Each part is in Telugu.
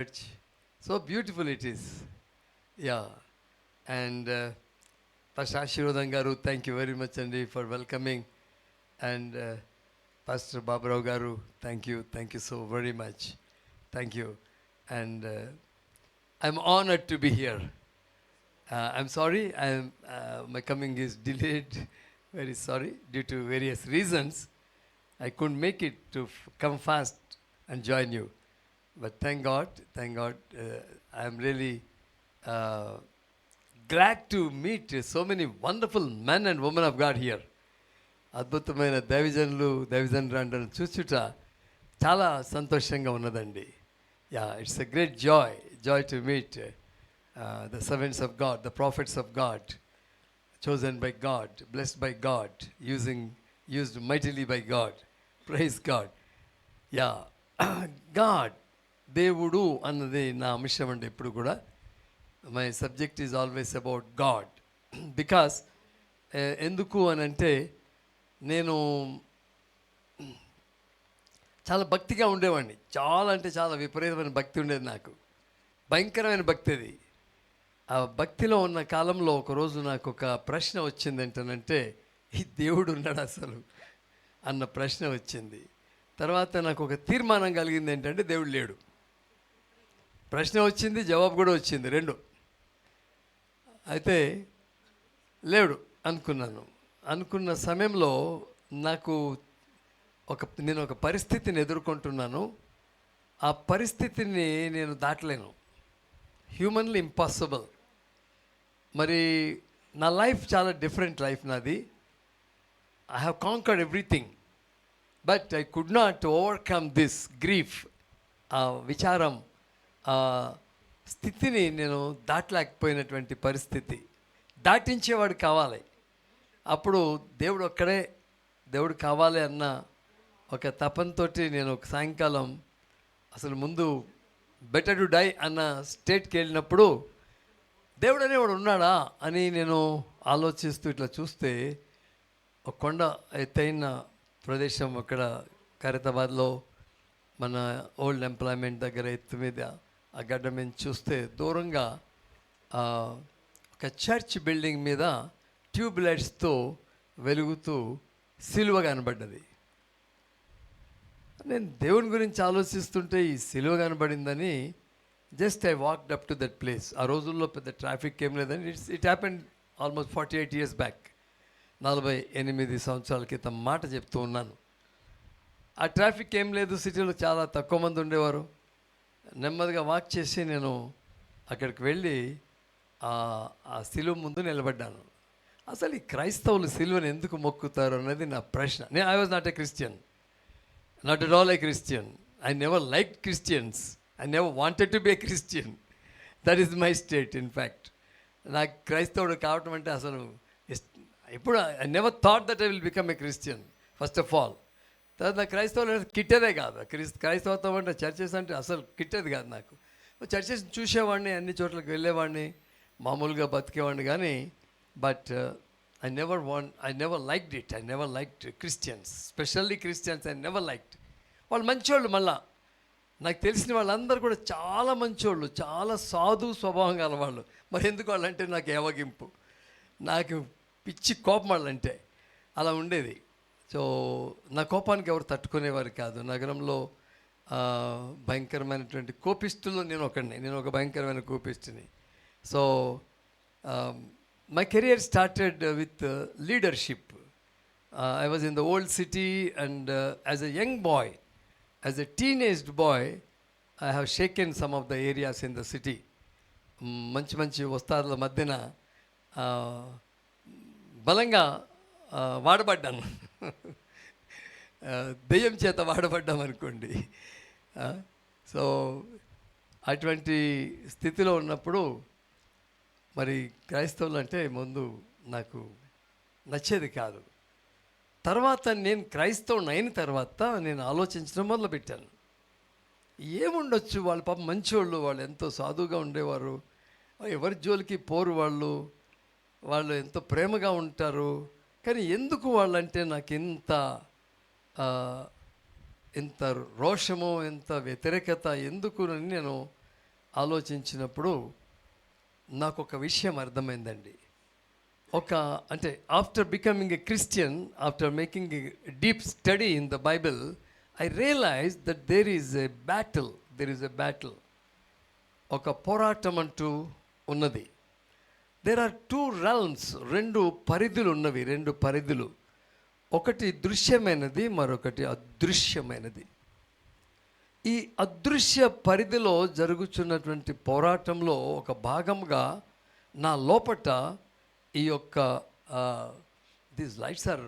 church. So beautiful it is. Yeah. And Pastor Ashirodan Garu, thank you very much, Andy, for welcoming. And Pastor Babarao Garu, thank you. Thank you so very much. Thank you. And I'm honored to be here. I'm sorry, my coming is delayed. Very sorry, due to various reasons. I couldn't make it to come fast and join you. But thank God, I'm really glad to meet so many wonderful men and women of God here. అద్భుతమైన దైవజనులు చూచుట చాలా సంతోషంగా ఉన్నదండి. It's a great joy to meet the servants of God, the prophets of God, chosen by God, blessed by God, used mightily by God. Praise God. God, దేవుడు అన్నది నా అంశం అండి. ఎప్పుడు కూడా my subject is always about God. Because ఎందుకు అని అంటే నేను చాలా భక్తిగా ఉండేవాడిని. చాలా అంటే చాలా విపరీతమైన భక్తి ఉండేది నాకు. భయంకరమైన భక్తి అది. ఆ భక్తిలో ఉన్న కాలంలో ఒకరోజు నాకు ఒక ప్రశ్న వచ్చింది. ఏంటనంటే, ఈ దేవుడు ఉన్నాడు అసలు అన్న ప్రశ్న వచ్చింది. తర్వాత నాకు ఒక తీర్మానం కలిగింది. ఏంటంటే, దేవుడు లేడు. ప్రశ్న వచ్చింది, జవాబు కూడా వచ్చింది, రెండు. అయితే లేడు అనుకున్నాను. అనుకున్న సమయంలో నాకు నేను ఒక పరిస్థితిని ఎదుర్కొంటున్నాను. ఆ పరిస్థితిని నేను దాటలేను. Humanly impossible. మరి నా లైఫ్ చాలా డిఫరెంట్ లైఫ్ నాది. I have conquered everything, but I could not overcome this grief. ఆ విచారం, ఆ స్థితిని నేను దాటలేకపోయినటువంటి పరిస్థితి. దాటించేవాడు కావాలి. అప్పుడు దేవుడు ఒక్కడే, దేవుడు కావాలి అన్న ఒక తపంతో నేను ఒక సాయంకాలం అసలు ముందు బెటర్ టు డై అన్న స్టేట్కి వెళ్ళినప్పుడు దేవుడు అనేవాడు ఉన్నాడా అని నేను ఆలోచిస్తూ ఇట్లా చూస్తే ఒక కొండ ఎత్తైన ప్రదేశం అక్కడ ఖైరతాబాద్లో మన ఓల్డ్ ఎంప్లాయ్మెంట్ దగ్గర ఎత్తు మీద ఆ గడ్డ మీద చూస్తే దూరంగా ఒక చర్చ్ బిల్డింగ్ మీద ట్యూబ్ లైట్స్తో వెలుగుతూ సిలువ కనబడ్డది. నేను దేవుని గురించి ఆలోచిస్తుంటే ఈ సిలువ కనబడిందని just I walked up to that place. ఆ రోజుల్లో పెద్ద ట్రాఫిక్ ఏం లేదని. It happened almost 48 years back. 48 సంవత్సరాల క్రితం మాట చెప్తూ ఉన్నాను. ఆ ట్రాఫిక్ ఏం లేదు, సిటీలో చాలా తక్కువ మంది ఉండేవారు. నెమ్మదిగా వాక్ చేసి నేను అక్కడికి వెళ్ళి ఆ సిలువ ముందు నిలబడ్డాను. అసలు ఈ క్రైస్తవులు సిలువను ఎందుకు మొక్కుతారు అన్నది నా ప్రశ్న. I was not a Christian, not at all a Christian. I never like Christians. I never wanted to be a Christian. That is my state, in fact. నాకు క్రైస్తవుడు కావటం అంటే అసలు ఇప్పుడు I never thought that I will become a Christian first of all. తర్వాత నాకు క్రైస్తవులు కిట్టేదే కాదు. క్రైస్తవత్వం అంటే చర్చెస్ అంటే అసలు కిట్టేది కాదు నాకు. చర్చెస్ చూసేవాడిని, అన్ని చోట్లకి వెళ్ళేవాడిని, మామూలుగా బతికేవాడిని. కానీ but I never liked it. I never liked Christians, specially Christians. I never liked. వాళ్ళు మంచోళ్ళు. మళ్ళా నాకు తెలిసిన వాళ్ళందరూ కూడా చాలా మంచోళ్ళు, చాలా సాధు స్వభావం గల వాళ్ళు. మరి ఎందుకు వాళ్ళంటే నాకు ఏవగింపు, నాకు పిచ్చి కోపం వాళ్ళంటే అలా ఉండేది. సో నా కోపానికి ఎవరు తట్టుకునేవారు కాదు. నగరంలో భయంకరమైనటువంటి కోపిస్తుల్లో నేను ఒక భయంకరమైన కోపిస్తుని. So my career started with leadership. I was in the old city and as a young boy, as a teenage boy, I have shaken some of the areas in the city. మంచి వస్తాదుల మధ్యన బలంగా వాడబడ్డాను. దెయ్యం చేత వాడబడ్డాం అనుకోండి. సో అటువంటి స్థితిలో ఉన్నప్పుడు మరి క్రైస్తవులు అంటే ముందు నాకు నచ్చేది కాదు. తర్వాత నేను క్రైస్తవుని అయిన తర్వాత నేను ఆలోచించడం మొదలుపెట్టాను. ఏముండొచ్చు, వాళ్ళ పాపం మంచివాళ్ళు, వాళ్ళు ఎంతో సాధువుగా ఉండేవారు, ఎవరి జోలికి పోరు, వాళ్ళు ఎంతో ప్రేమగా ఉంటారు. కానీ ఎందుకు వాళ్ళంటే నాకు ఇంత రోషము, ఇంత వ్యతిరేకత ఎందుకు అని నేను ఆలోచించినప్పుడు నాకు ఒక విషయం అర్థమైందండి. అంటే after becoming a Christian, after making a deep study in the Bible, I realize that there is a battle, ఒక పోరాటం అంటూ ఉన్నది. దేర్ ఆర్ 2 realms, 2 పరిధులు ఉన్నవి, 2 పరిధులు. ఒకటి దృశ్యమైనది, మరొకటి అదృశ్యమైనది. ఈ అదృశ్య పరిధిలో జరుగుతున్నటువంటి పోరాటంలో ఒక భాగంగా నా లోపట ఈ యొక్క దీస్ లైట్స్ ఆర్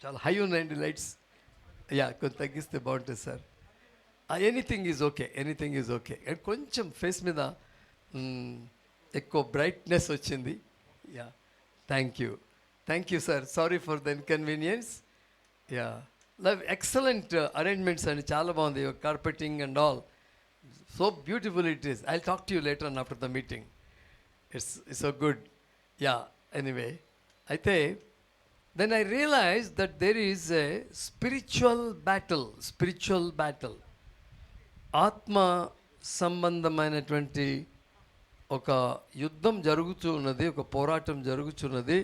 చాలా హై ఉన్నాయండి లైట్స్. కొంచెం తగ్గిస్తే బాగుంటుంది సార్. Anything is okay. కొంచెం ఫేస్ మీద ఎక్కువ బ్రైట్నెస్ వచ్చింది. Thank you sir, sorry for the inconvenience. Excellent arrangements అండి, చాలా బాగుంది. Carpeting and all so beautiful it is. I talk to you later on after the meeting. It's so good. Anyway, అయితే then I realize that there is a spiritual battle, ఆత్మ సంబంధమైనటువంటి ఒక యుద్ధం జరుగుతూ ఉన్నది, ఒక పోరాటం జరుగుతున్నది.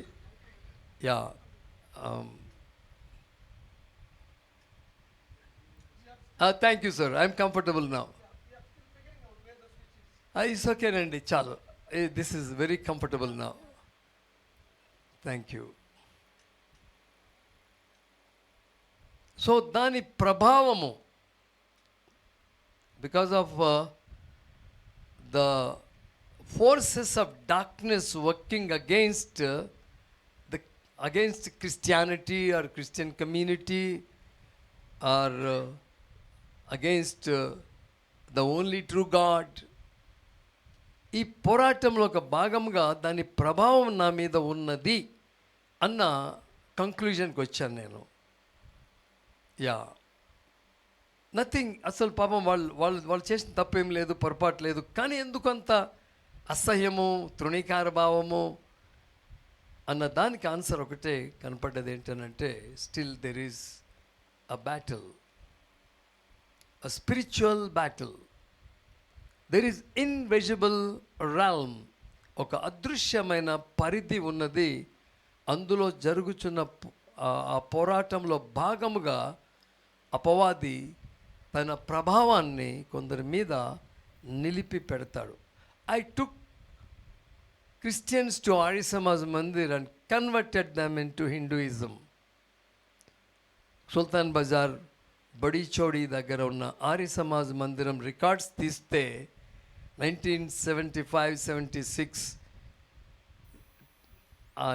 Thank you sir, I'm comfortable now. It's ఓకేనండి, చాలు. This is very comfortable now. Thank you. So దాని ప్రభావము, because of the forces of darkness working against Christianity or Christian community, or against the only true God. ఈ పోరాటంలో ఒక భాగంగా దాని ప్రభావం నా మీద ఉన్నది అన్న కంక్లూజన్కి వచ్చాను నేను. నథింగ్, అసలు పాపం వాళ్ళు చేసిన తప్పేం లేదు, పొరపాటు లేదు. కానీ ఎందుకంత అసహ్యము, తృణీకార భావము అన్న దానికి ఆన్సర్ ఒకటే కనపడ్డది. ఏంటనంటే, still there is a battle, a spiritual battle. There is invisible realm, ఒక అదృశ్యమైన పరిధి ఉన్నది. అందులో జరుగుతున్న ఆ పోరాటంలో భాగముగా అపవాది తన ప్రభావాన్ని కొందరి మీద నిలిపి పెడతాడు. I took Christians to Arya Samaj Mandir and converted them into Hinduism. సుల్తాన్ బజార్ బడి చౌడీ దగ్గర ఉన్న ఆర్య సమాజ్ మందిరం రికార్డ్స్ తీస్తే 1975-76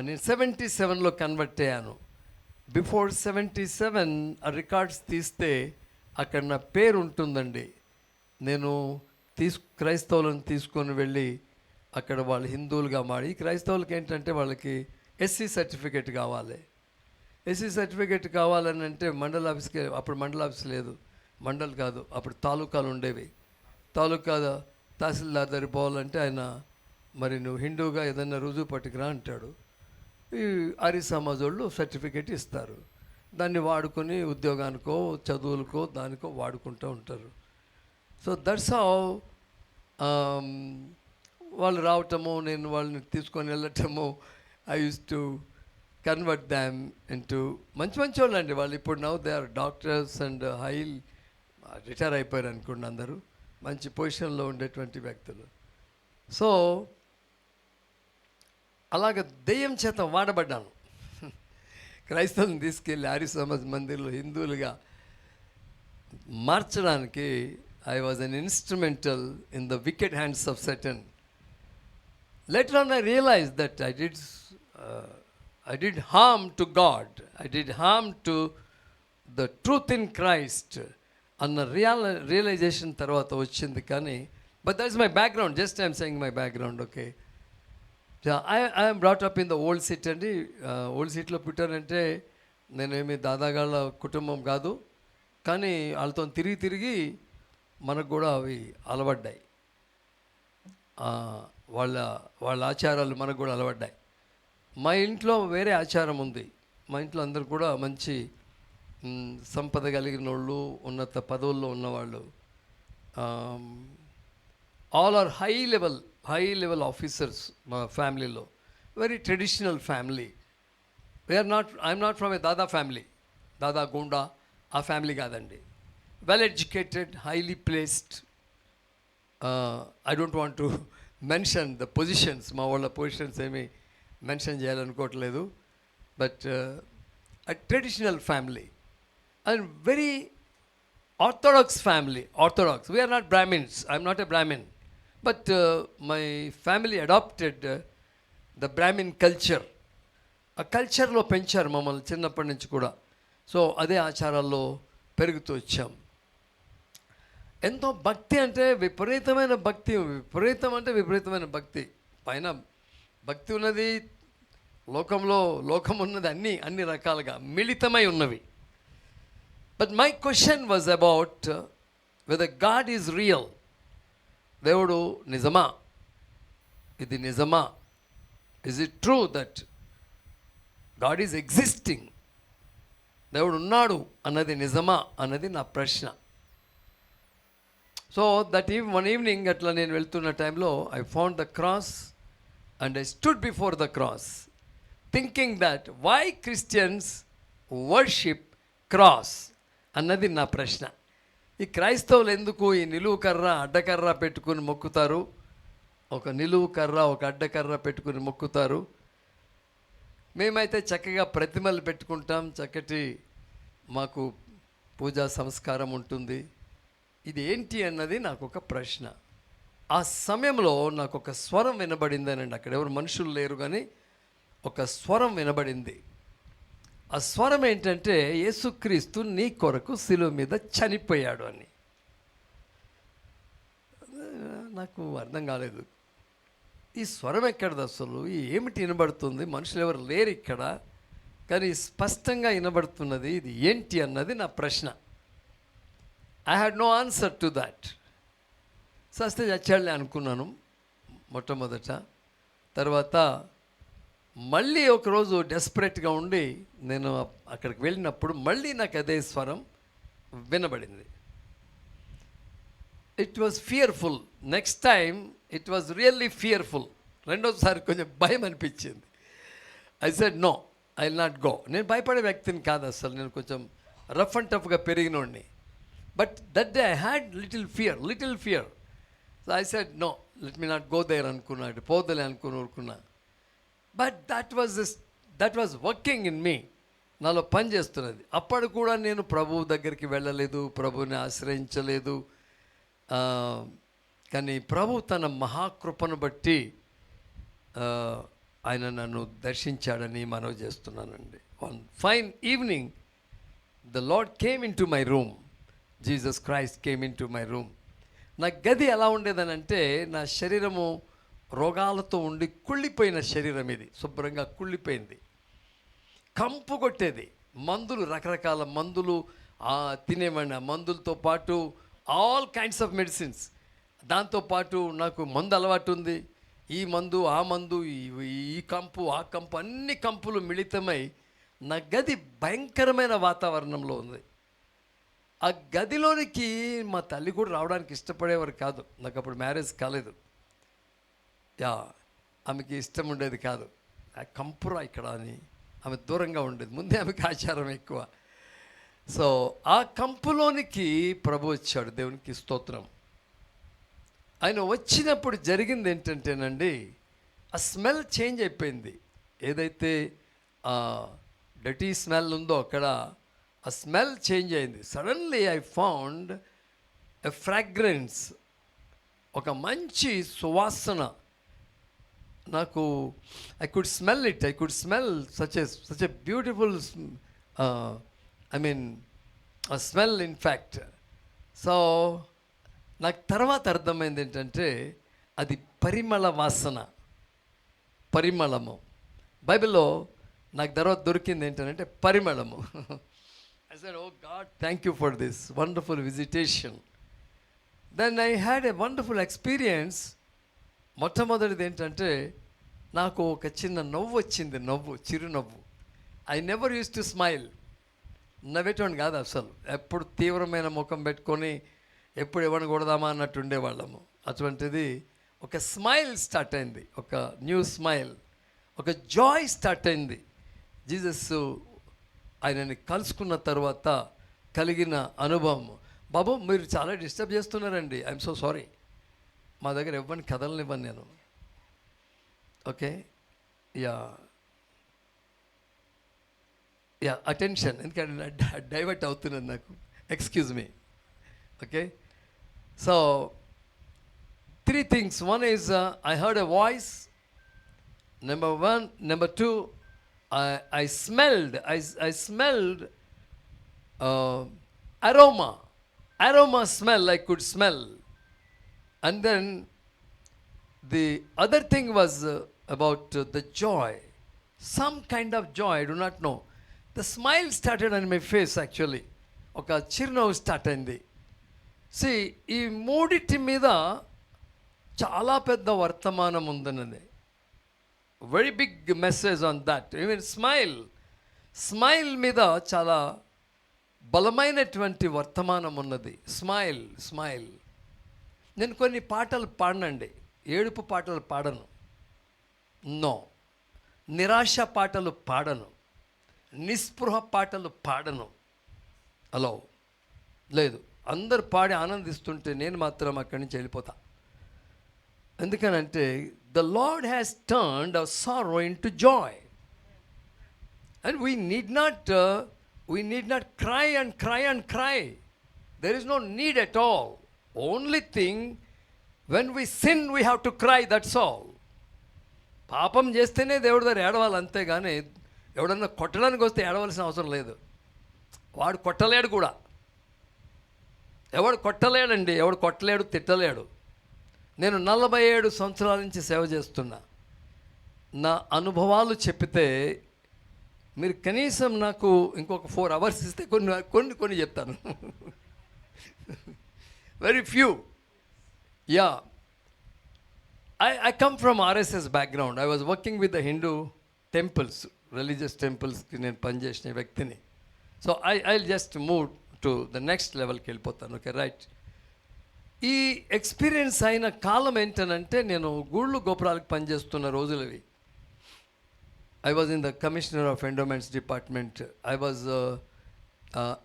నేను 77లో కన్వర్ట్ అయ్యాను. బిఫోర్ 77 ఆ రికార్డ్స్ తీస్తే అక్కడ నా పేరు ఉంటుందండి. నేను క్రైస్తవులను తీసుకొని వెళ్ళి అక్కడ వాళ్ళు హిందువులుగా మారి, క్రైస్తవులకి ఏంటంటే వాళ్ళకి ఎస్సీ సర్టిఫికేట్ కావాలి. ఎస్సీ సర్టిఫికేట్ కావాలని అంటే మండల ఆఫీస్కి, అప్పుడు మండల ఆఫీస్ లేదు, మండల్ కాదు, అప్పుడు తాలూకాలు ఉండేవి. తాలూకా తహసీల్దార్ దగ్గర పోవాలంటే ఆయన, మరి నువ్వు హిందువుగా ఏదైనా రుజువు పట్టుకురా అంటాడు. ఈ ఆర్య సమాజ్ వాళ్ళు సర్టిఫికేట్ ఇస్తారు, దాన్ని వాడుకొని ఉద్యోగానికో చదువులకో దానికో వాడుకుంటూ ఉంటారు. సో దట్స్ హౌ వాళ్ళు రావటము, నేను వాళ్ళని తీసుకొని వెళ్ళటము. I use to convert them into మంచి వాళ్ళు అండి వాళ్ళు. ఇప్పుడు now they are doctors and high retire అయిపోయారు అనుకోండి, అందరూ మంచి పొజిషన్లో ఉండేటువంటి వ్యక్తులు. సో అలాగ దెయ్యం చేత వాడబడ్డాను. క్రైస్తవులను తీసుకెళ్ళి ఆర్య సమాజ్ మందిర్లో హిందువులుగా మార్చడానికి I was an instrumental in the wicked hands of Satan. Later on I realized that I did harm to God. I did harm to the truth in Christ. అన్న రియలైజేషన్ తర్వాత వచ్చింది. కానీ but that is my background. Just I am saying my background, okay. I am brought up in the old city అండి. ఓల్డ్ సిటీలో పుట్టానంటే నేనేమి దాదాగాళ్ళ కుటుంబం కాదు, కానీ వాళ్ళతో తిరిగి మనకు కూడా అవి అలవడ్డాయి. వాళ్ళ ఆచారాలు మనకు కూడా అలవడ్డాయి. మా ఇంట్లో వేరే ఆచారం ఉంది. మా ఇంట్లో అందరు కూడా మంచి సంపద కలిగిన వాళ్ళు, ఉన్నత పదవుల్లో ఉన్నవాళ్ళు. All are high level officers మా ఫ్యామిలీలో. Very traditional family. I'm not from a దాదా ఫ్యామిలీ, దాదా గూండా ఆ ఫ్యామిలీ కాదండి. Well educated, highly placed. I don't want to mention the positions, మా వాళ్ళ పొజిషన్స్ ఏమీ మెన్షన్ చేయాలనుకోవట్లేదు. But a traditional family and very orthodox family. We are not Brahmins. I am not a Brahmin, but my family adopted the Brahmin culture. ఆ కల్చర్లో పెంచారు మమ్మల్ని చిన్నప్పటి నుంచి కూడా. సో అదే ఆచారాల్లో పెరుగుతూ వచ్చాం. ఎంతో భక్తి అంటే విపరీతమైన భక్తి, విపరీతమైన భక్తి. పైన భక్తి ఉన్నది, లోకం ఉన్నది, అన్ని రకాలుగా మిళితమై ఉన్నవి. But my question was about whether God is real. దేవుడు నిజమా? ఇది నిజమా? Is it true that God is existing? దేవుడు ఉన్నాడు అన్నది నిజమా అన్నది నా ప్రశ్న. సో వన్ ఈవినింగ్ అట్లా నేను వెళ్తున్న టైంలో I found the cross and I stood before the cross thinking that why Christians worship cross అన్నది నా ప్రశ్న. ఈ క్రైస్తవులు ఎందుకు ఈ నిలువు కర్ర అడ్డకర్ర పెట్టుకుని మొక్కుతారు? ఒక నిలువు కర్ర ఒక అడ్డకర్ర పెట్టుకుని మొక్కుతారు. మేమైతే చక్కగా ప్రతిమలు పెట్టుకుంటాం, చక్కటి మాకు పూజా సంస్కారం ఉంటుంది. ఇది ఏంటి అన్నది నాకు ఒక ప్రశ్న. ఆ సమయంలో నాకు ఒక స్వరం వినబడిందేనండి. అక్కడ ఎవరు మనుషులు లేరు, కానీ ఒక స్వరం వినబడింది. ఆ స్వరం ఏంటంటే, యేసుక్రీస్తు నీ కొరకు శిలువ మీద చనిపోయాడు అని. నాకు అర్థం కాలేదు, ఈ స్వరం ఎక్కడది అసలు, ఏమిటి వినబడుతుంది? మనుషులు ఎవరు లేరు ఇక్కడ, కానీ స్పష్టంగా వినబడుతున్నది. ఇది ఏంటి అన్నది నా ప్రశ్న. I had no answer to that. సస్తే చచ్చాడులే అనుకున్నాను మొట్టమొదట. తర్వాత మళ్ళీ ఒకరోజు డెస్పరేట్గా ఉండి నేను అక్కడికి వెళ్ళినప్పుడు మళ్ళీ నాకు అదే స్వరం వినబడింది. It was fearful. Next time it was really fearful. రెండోసారి కొంచెం భయం అనిపించింది. I said no, I will not go. నేను భయపడే వ్యక్తిని కాదు అసలు, నేను కొంచెం రఫ్ అండ్ టఫ్గా పెరిగినోడిని. But that day I had little fear. So I said no, let me not go there అనుకున్నాడు, పోదలే ఊరుకున్నా. But that was working in me, నాలో పని చేస్తున్నది. అప్పుడు కూడా నేను ప్రభువు దగ్గరికి వెళ్ళలేదు, ప్రభువుని ఆశ్రయించలేదు. కానీ ప్రభు తన మహాకృపను బట్టి ఆయన నన్ను దర్శించాడని మనవి చేస్తున్నానండి. One fine evening the lord came in to my room. Jesus Christ came in to my room. నా గది ఎలా ఉండేదనంటే, నా శరీరము రోగాలతో ఉండి కుళ్ళిపోయిన శరీరం, ఇది శుభ్రంగా కుళ్ళిపోయింది, కంపు కొట్టేది. మందులు, రకరకాల మందులు తినేవాడిని. ఆ మందులతో పాటు ఆల్ కైండ్స్ ఆఫ్ మెడిసిన్స్. దాంతోపాటు నాకు మందు అలవాటు ఉంది. ఈ మందు ఆ మందు, ఈ కంపు ఆ కంపు, అన్ని కంపులు మిళితమై నా గది భయంకరమైన వాతావరణంలో ఉంది. ఆ గదిలోనికి మా తల్లి కూడా రావడానికి ఇష్టపడేవారు కాదు. నాకు అప్పుడు మ్యారేజ్ కాలేదు. ఆమెకి ఇష్టం ఉండేది కాదు. ఆ కంపురా ఇక్కడ అని ఆమె దూరంగా ఉండేది. ముందే ఆమెకి ఆచారం ఎక్కువ. సో ఆ కంపులోనికి ప్రభు వచ్చాడు. దేవునికి స్తోత్రం. ఆయన వచ్చినప్పుడు జరిగింది ఏంటంటేనండి, ఆ స్మెల్ చేంజ్ అయిపోయింది. ఏదైతే డర్టీ స్మెల్ ఉందో అక్కడ ఆ స్మెల్ చేంజ్ అయింది. Suddenly I found a fragrance, ఒక మంచి సువాసన. నాకు I could smell it. I could smell such a beautiful a smell in fact. So నాకు తర్వాత అర్థమైంది ఏంటంటే, అది పరిమళ వాసన, పరిమళము. బైబిల్లో నాకు తర్వాత దొరికింది ఏంటంటే పరిమళము. I said, oh God, thank you for this wonderful visitation. Then I had a wonderful experience. మొట్టమొదటిది ఏంటంటే, నాకు ఒక చిన్న నవ్వు వచ్చింది, చిరునవ్వు. I never use to smile. నవ్వేటోని కాదు అసలు. ఎప్పుడు తీవ్రమైన ముఖం పెట్టుకొని ఎప్పుడు ఎవరిని కొడదామా అన్నట్టు ఉండేవాళ్ళము. అటువంటిది ఒక స్మైల్ స్టార్ట్ అయింది, ఒక న్యూ స్మైల్, ఒక జాయ్ స్టార్ట్ అయింది. జీసస్ ఆయనని కలుసుకున్న తర్వాత కలిగిన అనుభవం. బాబు మీరు చాలా డిస్టర్బ్ చేస్తున్నారండి, ఐఎమ్ సో సారీ. మా దగ్గర ఇవ్వని కథలనివ్వను నేను. ఓకే, యా యా అటెన్షన్, ఎందుకంటే డైవర్ట్ అవుతున్నాను నాకు, excuse me. Okay, so 3 things. One is I heard a voice. Number 1. Number 2, I smelled aroma smell I could smell. And then the other thing was about the joy, some kind of joy, I do not know. The smile started on my face actually. ఒక చిరునవ్వు స్టార్ట్ అయింది. See, ఈ మూడిటి మీద చాలా పెద్ద వర్తమానం ఉందన్నది. Very big message on that. Even smile మీద చాలా బలమైనటువంటి వర్తమానం ఉన్నది. స్మైల్. నేను కొన్ని పాటలు పాడనండి, ఏడుపు పాటలు పాడను, నో. నిరాశ పాటలు పాడను, నిస్పృహ పాటలు పాడను. హలో, లేదు. అందరు పాడి ఆనందిస్తుంటే నేను మాత్రం అక్కడి నుంచి వెళ్ళిపోతా. ఎందుకనంటే the Lord has turned our sorrow into joy, and we need not cry. There is no need at all. Only thing, when we sin we have to cry, that's all. పాపం చేస్తేనే దేవుడి దగ్గర ఏడవాలి, అంతేగాని ఎవడన్నా కొట్టడానికి వస్తే ఏడవలసిన అవసరం లేదు. వాడు కొట్టలేడు కూడా, ఎవడు కొట్టలేడండి, ఎవడు కొట్టలేడు, తిట్టలేడు. నేను 47 సంవత్సరాల నుంచి సేవ చేస్తున్నా. నా అనుభవాలు చెప్పితే మీరు కనీసం నాకు ఇంకొక 4 hours ఇస్తే కొన్ని చెప్తాను. Very few. Yeah, I come from RSS background. I was working with the Hindu temples, religious templeస్కి నేను పనిచేసిన వ్యక్తిని. So I'll just move to the next levelకి వెళ్ళిపోతాను. Okay, right. ఈ ఎక్స్పీరియన్స్ అయిన కాలం ఏంటనంటే, నేను గూళ్ళు గోపురాలకు పనిచేస్తున్న రోజులవి. I was in the commissioner of endowments department. I was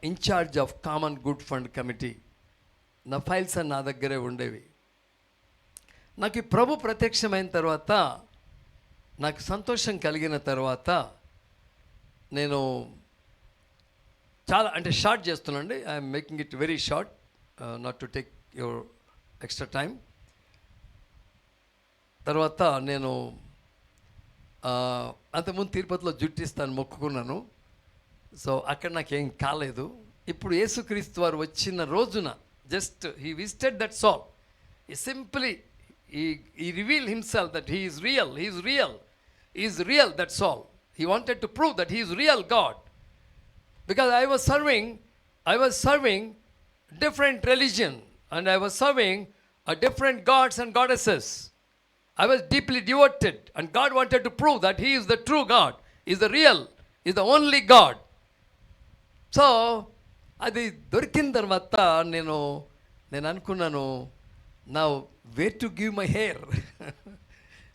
incharge of common good fund committee. నా ఫైల్స్ అని నా దగ్గరే ఉండేవి. నాకు ఈ ప్రభు ప్రత్యక్షమైన తర్వాత, నాకు సంతోషం కలిగిన తర్వాత, నేను చాలా అంటే షార్ట్ చేస్తున్నాండి. I'm making it very short, not to take your extra time. తర్వాత నేను అంతకుముందు తిరుపతిలో జుట్టిస్తాను మొక్కుకున్నాను. సో అక్కడ నాకేం కాలేదు. ఇప్పుడు యేసుక్రీస్తు వారు వచ్చిన రోజున just he visited, that's all. ఈ simply he revealed himself that he is real, that's all. He wanted to prove that he is real God, because I was serving different religion, and I was serving a different gods and goddesses. I was deeply devoted, and God wanted to prove that he is the true God, is the real, is the only God. So అది దొరికిన తర్వాత నేను అనుకున్నాను, నా where to give my hair.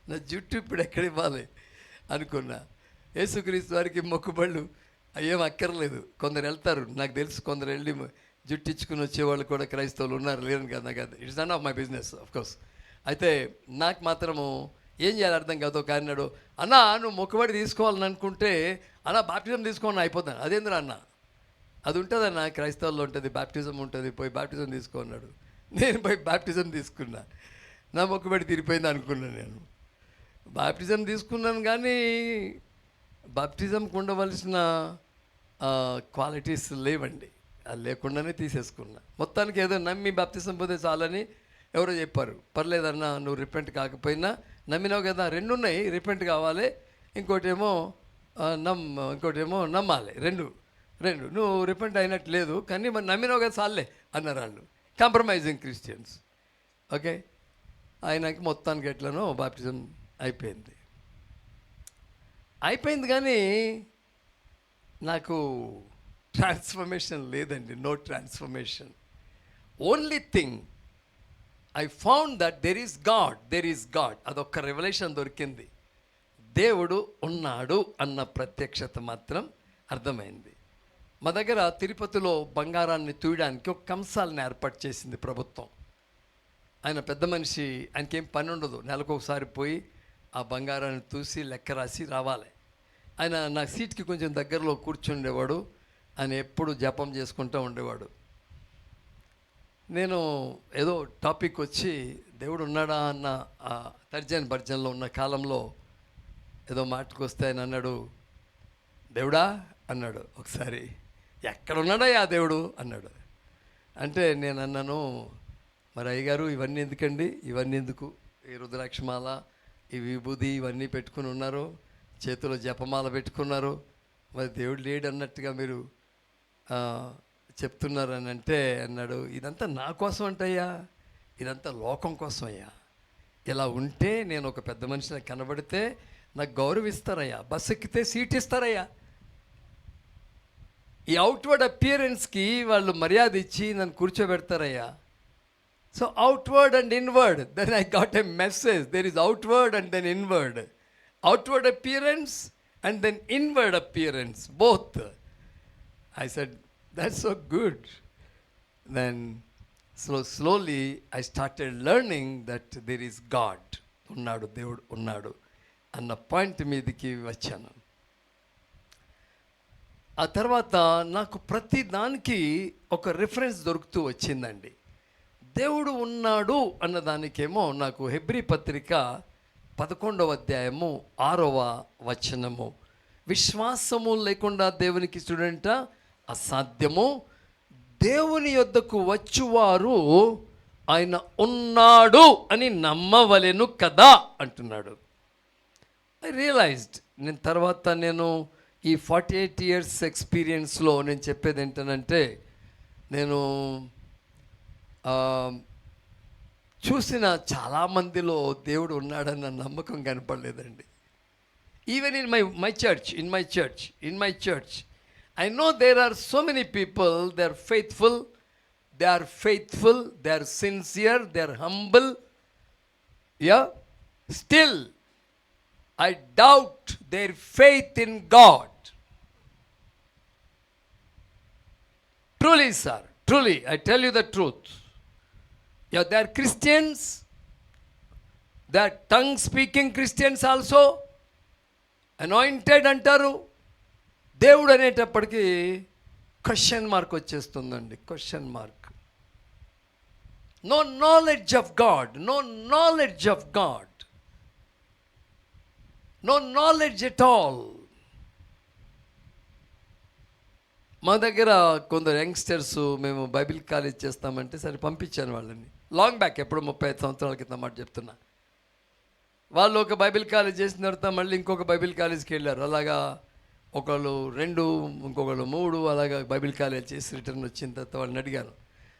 నా జుట్టు ఇప్పుడు ఎక్కడ ఇవ్వాలి అనుకున్నా. యేసుక్రీస్తు వారికి మొక్కుబళ్ళు అయ్యేం అక్కర్లేదు. కొందరు వెళ్తారు, నాకు తెలుసు, కొందరు వెళ్ళి జుట్టించుకుని వచ్చేవాళ్ళు కూడా క్రైస్తవులు ఉన్నారు, లేరని కదా. నాకు అది it's none of my business of course. అయితే నాకు మాత్రము ఏం చేయాలి అర్థం కాదు. ఒక అన్నాడు, అన్న నువ్వు మొక్కుబడి తీసుకోవాలని అనుకుంటే అన్న బాప్టిజం తీసుకోవాలని అయిపోతాను. అదేంద్రా అన్న, అది ఉంటుందన్న, క్రైస్తవుల్లో ఉంటుంది, బాప్టిజం ఉంటుంది, పోయి బాప్టిజం తీసుకో అన్నాడు. నేను పోయి బాప్టిజం తీసుకున్నా. నా మొక్కుబడి తీరిపోయింది అనుకున్నాను. నేను బాప్టిజం తీసుకున్నాను, కానీ బాప్టిజంకు ఉండవలసిన క్వాలిటీస్ లేవండి. అది లేకుండానే తీసేసుకున్నా. మొత్తానికి ఏదో నమ్మి బాప్టిజం పోతే చాలని ఎవరో చెప్పారు. పర్లేదన్నా, నువ్వు రిపెంట్ కాకపోయినా నమ్మినావు కదా, 2 ఉన్నాయి, రిపెంట్ కావాలి, ఇంకోటేమో నమ్మాలి. రెండు నువ్వు రిపెంట్ అయినట్టు లేదు, కానీ మరి నమ్మినావు కదా చాలే అన్నారు వాళ్ళు. Compromising Christians. ఓకే, ఆయనకి మొత్తానికి ఎట్లనో బాప్టిజం అయిపోయింది. కానీ నాకు ట్రాన్స్ఫర్మేషన్ లేదండి. No transformation. Only thing, I found that there is God అదొక్క రెవల్యూషన్ దొరికింది. దేవుడు ఉన్నాడు అన్న ప్రత్యక్షత మాత్రం అర్థమైంది. మా దగ్గర తిరుపతిలో బంగారాన్ని తూయడానికి ఒక కంసాలను ఏర్పాటు చేసింది ప్రభుత్వం. ఆయన పెద్ద మనిషి, ఆయనకేం పని ఉండదు, నెలకొకసారి పోయి ఆ బంగారాన్ని తూసి లెక్క రాసి రావాలి. ఆయన నా సీట్కి కొంచెం దగ్గరలో కూర్చుండేవాడు. ఆయన ఎప్పుడు జపం చేసుకుంటూ ఉండేవాడు. నేను ఏదో టాపిక్ వచ్చి దేవుడు ఉన్నాడా అన్న తర్జన భర్జనలో ఉన్న కాలంలో ఏదో మాటకు వస్తే ఆయన అన్నాడు, దేవుడా అన్నాడు. ఒకసారి ఎక్కడున్నాడా ఆ దేవుడు అన్నాడు. అంటే నేను అన్నాను, మరి అయ్యగారు ఇవన్నీ ఎందుకండి, ఇవన్నీ ఎందుకు, ఈ రుద్రాక్షమాల, ఈ విభూది ఇవన్నీ పెట్టుకుని ఉన్నారు, చేతిలో జపమాల పెట్టుకున్నారు, మరి దేవుడు లేడు అన్నట్టుగా మీరు చెప్తున్నారు అని అంటే అన్నాడు, ఇదంతా నా కోసం అంటయ్యా, ఇదంతా లోకం కోసం అయ్యా. ఇలా ఉంటే నేను ఒక పెద్ద మనిషిని కనబడితే నాకు గౌరవిస్తారయ్యా, బస్ ఎక్కితే సీట్ ఇస్తారయ్యా. ఈ అవుట్వర్డ్ అపియరెన్స్కి వాళ్ళు మర్యాద ఇచ్చి నన్ను కూర్చోబెడతారయ్యా. So outward and inward, then I got a message, there is outward and then inward, outward appearance and then inward appearance, both. I said, that's so good. Then slowly I started learning that there is God. ఉన్నాడు, దేవుడు ఉన్నాడు అన్న పాయింట్ మీదకి వచ్చాను. ఆ తర్వాత నాకు ప్రతి దానికి ఒక రిఫరెన్స్ దొరుకుతూ వచ్చిందండి. దేవుడు ఉన్నాడు అన్నదానికేమో నాకు హెబ్రీ పత్రిక 11వ అధ్యాయము 6వ వచనము, విశ్వాసము లేకుండా దేవునికి చూడంట అసాధ్యము, దేవుని యొద్దకు వచ్చువారు ఆయన ఉన్నాడు అని నమ్మవలెను కదా అంటున్నాడు. ఐ రియలైజ్డ్, నేను తర్వాత నేను ఈ 48 years ఎక్స్పీరియన్స్లో నేను చెప్పేది ఏంటనంటే, నేను చూసిన చాలామందిలో దేవుడు ఉన్నాడన్న నమ్మకం కనపడలేదండి. Even in my church I know there are so many people, they are faithful, they are sincere, they are humble. Yeah, still I doubt their faith in God. Truly, sir, truly, I tell you the truth. Yeah, they are Christians, they are tongue-speaking Christians also, anointed అంటారు. దేవుడు అనేటప్పటికీ క్వశ్చన్ మార్క్ వచ్చేస్తుందండి, question mark. No knowledge of God, no knowledge of God, no knowledge at all. మా దగ్గర కొందరు యంగ్స్టర్స్ మేము బైబిల్ కాలేజ్ చేస్తామంటే సరే పంపించాను వాళ్ళని. లాంగ్ బ్యాక్, ఎప్పుడు 35 సంవత్సరాల క్రితం మాట చెప్తున్నా. వాళ్ళు ఒక బైబిల్ కాలేజ్ చేసిన తర్వాత మళ్ళీ ఇంకొక బైబిల్ కాలేజ్కి వెళ్ళారు. అలాగా ఒకళ్ళు 2, ఇంకొకళ్ళు 3 అలాగా బైబిల్ కాలేజ్ చేసి రిటర్న్ వచ్చిన తర్వాత వాళ్ళని అడిగాను,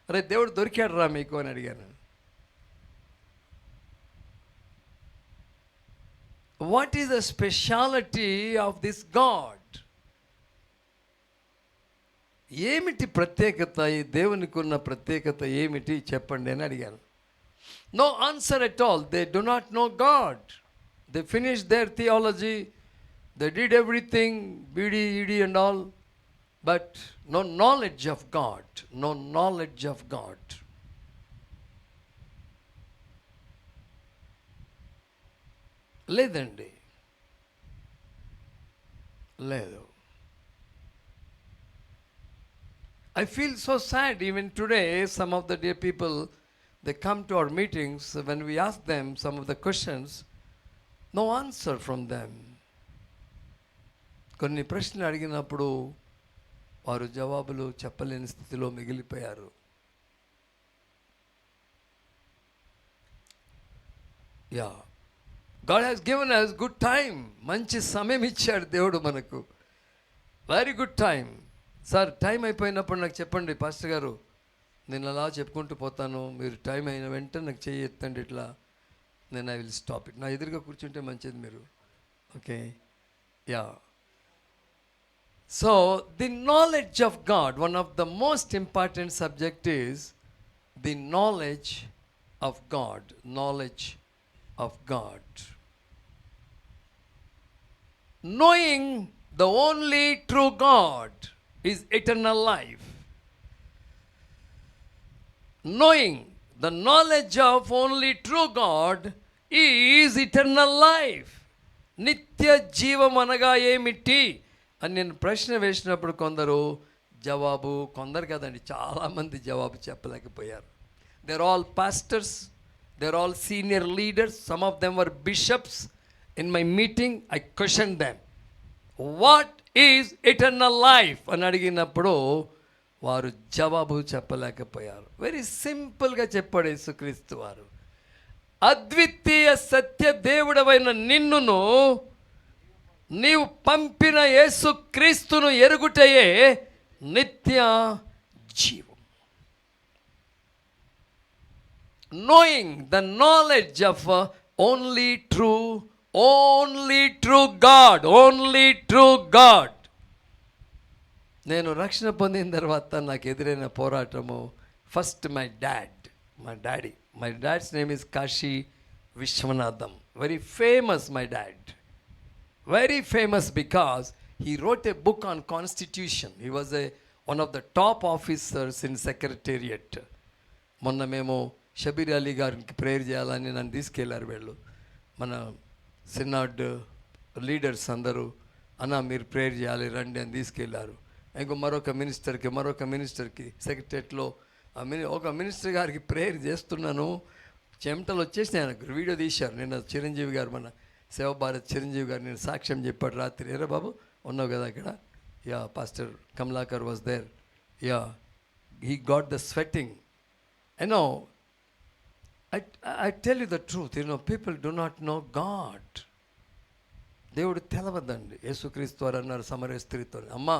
అరే దేవుడు దొరికాడు రా మీకు అని అడిగాను. What is the speciality of this God? ఏమిటి ప్రత్యేకత, ఈ దేవునికి ఉన్న ప్రత్యేకత ఏమిటి చెప్పండి అని అడిగాను. No answer at all. They do not know God. They finish their theology, they did everything, BD, ED and all, but no knowledge of God, no knowledge of God. లేదండి, లేదు. I feel so sad even today. Some of the dear people, they come to our meetings, when we ask them some of the questions, no answer from them. కొన్ని ప్రశ్నలు అడిగినప్పుడు వారు జవాబులు చెప్పలేని స్థితిలో మిగిలిపోయారు. Yeah, God has given us good time. మంచి సమయం ఇచ్చాడు దేవుడు మనకు, very good time. Sir time అయిపోయినప్పుడు నాకు చెప్పండి పాస్టర్ గారు, నేను అలా చెప్పుకుంటూ పోతాను, మీరు టైం అయిన వెంటనే నాకు చెయ్యి ఎత్తండి ఇట్లా, నేను ఐ విల్ స్టాప్ ఇట్. నా ఎదురుగా కూర్చుంటే మంచిది మీరు. Okay, yeah. So the knowledge of God, one of the most important subject is the knowledge of God, knowledge of God. Knowing the only true God is eternal life. Knowing the knowledge of only true God is eternal life. నిత్య జీవం అనగా ఏమిటి అని నేను ప్రశ్న వేసినప్పుడు కొందరు కదండి, చాలామంది జవాబు చెప్పలేకపోయారు. They're all pastors, they're all senior leaders, some of them were bishops. In my meeting, I questioned them, what is eternal life అని అడిగినప్పుడు వారు జవాబు చెప్పలేకపోయారు. వెరీ సింపుల్గా చెప్పాడు యేసుక్రీస్తు వారు, అద్వితీయ సత్య దేవుడవైన నిన్నును నీవు పంపిన యేసుక్రీస్తును ఎరుగుటయే నిత్య జీవం. Knowing the knowledge of only true God. నేను రక్షణ పొందిన తర్వాత నాకు ఎదురైన పోరాటము, first my dad's name is Kashi Viswanatham. Very famous my dad, very famous because he wrote a book on constitution. He was one of the top officers in secretariat. మొన్న మేము షబీర్ అలీ గారికి ప్రేయర్ చేయాలని నన్ను తీసుకెళ్లారు వీళ్ళు, మన సినాడ్ లీడర్స్ అందరూ, అన్న మీరు ప్రేయర్ చేయాలి రండి అని తీసుకెళ్లారు. మరొక మినిస్టర్కి సెక్రటరియట్లో ఒక మినిస్టర్ గారికి ప్రేయర్ చేస్తున్నాను, చెమటలు వచ్చేసి నేను వీడియో తీశారు. నిన్న చిరంజీవి గారు, మన సేవ భారత్ చిరంజీవి గారు నేను సాక్ష్యం చెప్పాడు రాత్రి. ఏరా బాబు ఉన్నావు కదా అక్కడ? Yeah, pastor Kamalakar was there. Yeah, he got the sweating. I tell you the truth, people do not know God. దేవుడు తెలవద్దండి. యేసుక్రీస్తు వారు అన్నారు సమరయ స్త్రీతో, అమ్మా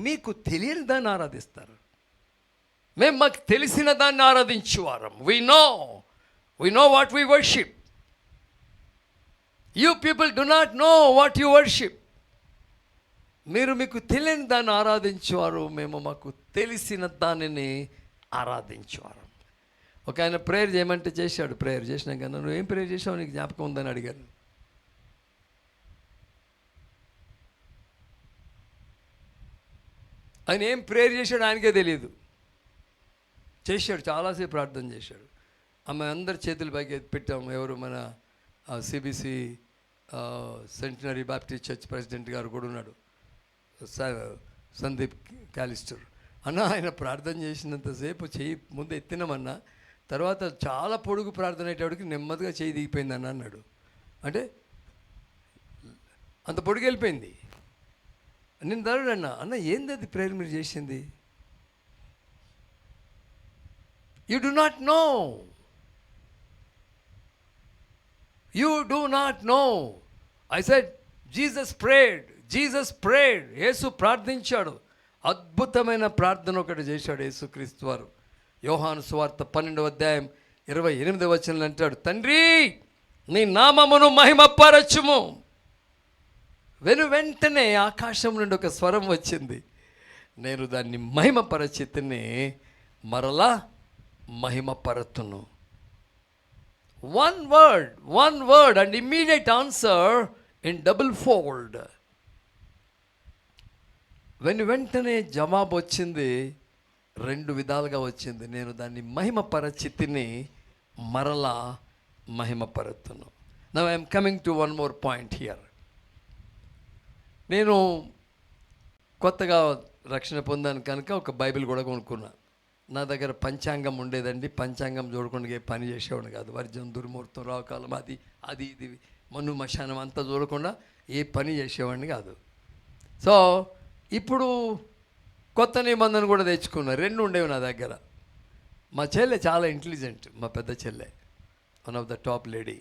మీకు తెలియని దాన్ని ఆరాధిస్తారు, మేము మాకు తెలిసిన దాన్ని ఆరాధించేవారం. we know what we worship. You people do not know what you worship. మీకు తెలియని దాన్ని ఆరాధించేవారు, మేము మాకు తెలిసిన దానిని ఆరాధించేవారు. ఒక ఆయన ప్రేయర్ చేయమంటే చేశాడు. ప్రేయర్ చేసినాక, నువ్వు ఏం ప్రేయర్ చేసావు, నీకు జ్ఞాపకం ఉందని అడిగాను. ఆయన ఏం ప్రేయర్ చేశాడు ఆయనకే తెలియదు. చేశాడు, చాలాసేపు ప్రార్థన చేశాడు. ఆమె అందరి చేతుల పైకి పెట్టాము. ఎవరు, మన CBC centenary Baptist church president గారు కూడా ఉన్నాడు, సందీప్ క్యాలిస్టర్ అన్న. ఆయన ప్రార్థన చేసినంతసేపు చెయ్యి ముందు ఎత్తినామన్నా, తర్వాత చాలా పొడుగు ప్రార్థన అయ్యేటప్పటికి నెమ్మదిగా చేయి దిగిపోయింది అన్నాడు. అంటే అంత పొడుగు వెళ్ళిపోయింది. నేను దరుడు అన్న ఏంది అది ప్రేయర్ మీరు చేసింది? You do not know. I said Jesus prayed. యేసు ప్రార్థించాడు. అద్భుతమైన ప్రార్థన ఒకటి చేశాడు యేసుక్రీస్తు వారు. యోహాను సువార్త 12:28 అంటాడు, తండ్రి నీ నామమును మహిమపరచుము. వెంటనే ఆకాశం నుండి ఒక స్వరం వచ్చింది, నేను దాన్ని మహిమపరచితిని, మరలా మహిమపరతును. one word and immediate answer in double fold. వెంటనే జవాబు వచ్చింది, రెండు విధాలుగా వచ్చింది. నేను దాన్ని మహిమపరచితిని, మరలా మహిమపరతును. Now I am coming to one more point here. నేను కొత్తగా రక్షణ పొందాను కనుక ఒక బైబిల్ కూడా కొనుక్కున్నా. నా దగ్గర పంచాంగం ఉండేదండి. పంచాంగం చూడకుండా పని చేసేవాడిని కాదు. వర్జం, దుర్ముహూర్తం, రావుకాలం, అది ఇది మన్ను మశానం అంతా చూడకుండా ఏ పని చేసేవాడిని కాదు. సో ఇప్పుడు కొత్త నిబంధన కూడా తెచ్చుకున్నా. రెండు ఉండేవి నా దగ్గర. మా చెల్లె చాలా ఇంటెలిజెంట్, మా పెద్ద చెల్లె, one of the top lady.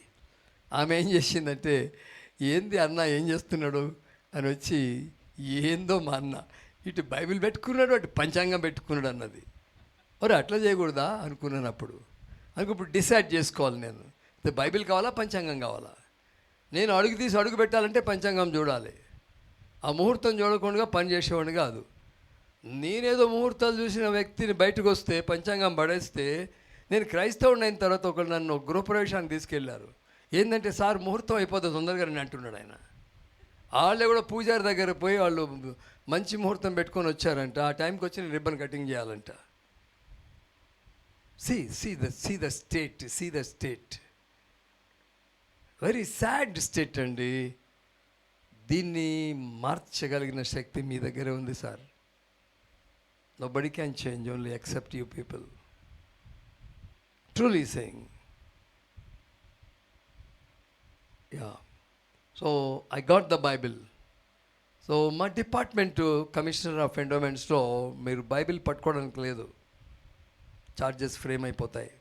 ఆమె ఏం చేసిందంటే, ఏంది అన్న ఏం చేస్తున్నాడు అని వచ్చి, ఏందో మా అన్న ఇటు బైబిల్ పెట్టుకున్నాడు, అటు పంచాంగం పెట్టుకున్నాడు అన్నది. మరి అట్లా చేయకూడదా అనుకున్నాను. ఇప్పుడు డిసైడ్ చేసుకోవాలి నేను, బైబిల్ కావాలా పంచాంగం కావాలా. నేను అడుగు పెట్టాలంటే పంచాంగం చూడాలి. ఆ ముహూర్తం చూడకుండా పని చేసేవాడిని కాదు. నేనేదో ముహూర్తాలు చూసిన వ్యక్తిని బయటకు వస్తే పంచాంగం పడేస్తే నేను క్రైస్తవుడు అయిన తర్వాత ఒకరు నన్ను గృహప్రవేశానికి తీసుకెళ్లారు. ఏంటంటే సార్ ముహూర్తం అయిపోతుంది తొందరగా అని అంటున్నాడు ఆయన. వాళ్ళే కూడా పూజారి దగ్గర పోయి వాళ్ళు మంచి ముహూర్తం పెట్టుకొని వచ్చారంట. ఆ టైంకి వచ్చి నేను రిబ్బన్ కటింగ్ చేయాలంట. see the state very sad state అండి. దీన్ని మార్చగలిగిన శక్తి మీ దగ్గరే ఉంది sir. Nobody can change, only except you people. Truly saying. So I got the Bible. So మా డిపార్ట్మెంటు కమిషనర్ ఆఫ్ ఎండోమెంట్స్లో మీరు బైబిల్ పట్టుకోవడానికి లేదు, ఛార్జెస్ ఫ్రేమ్ అయిపోతాయి,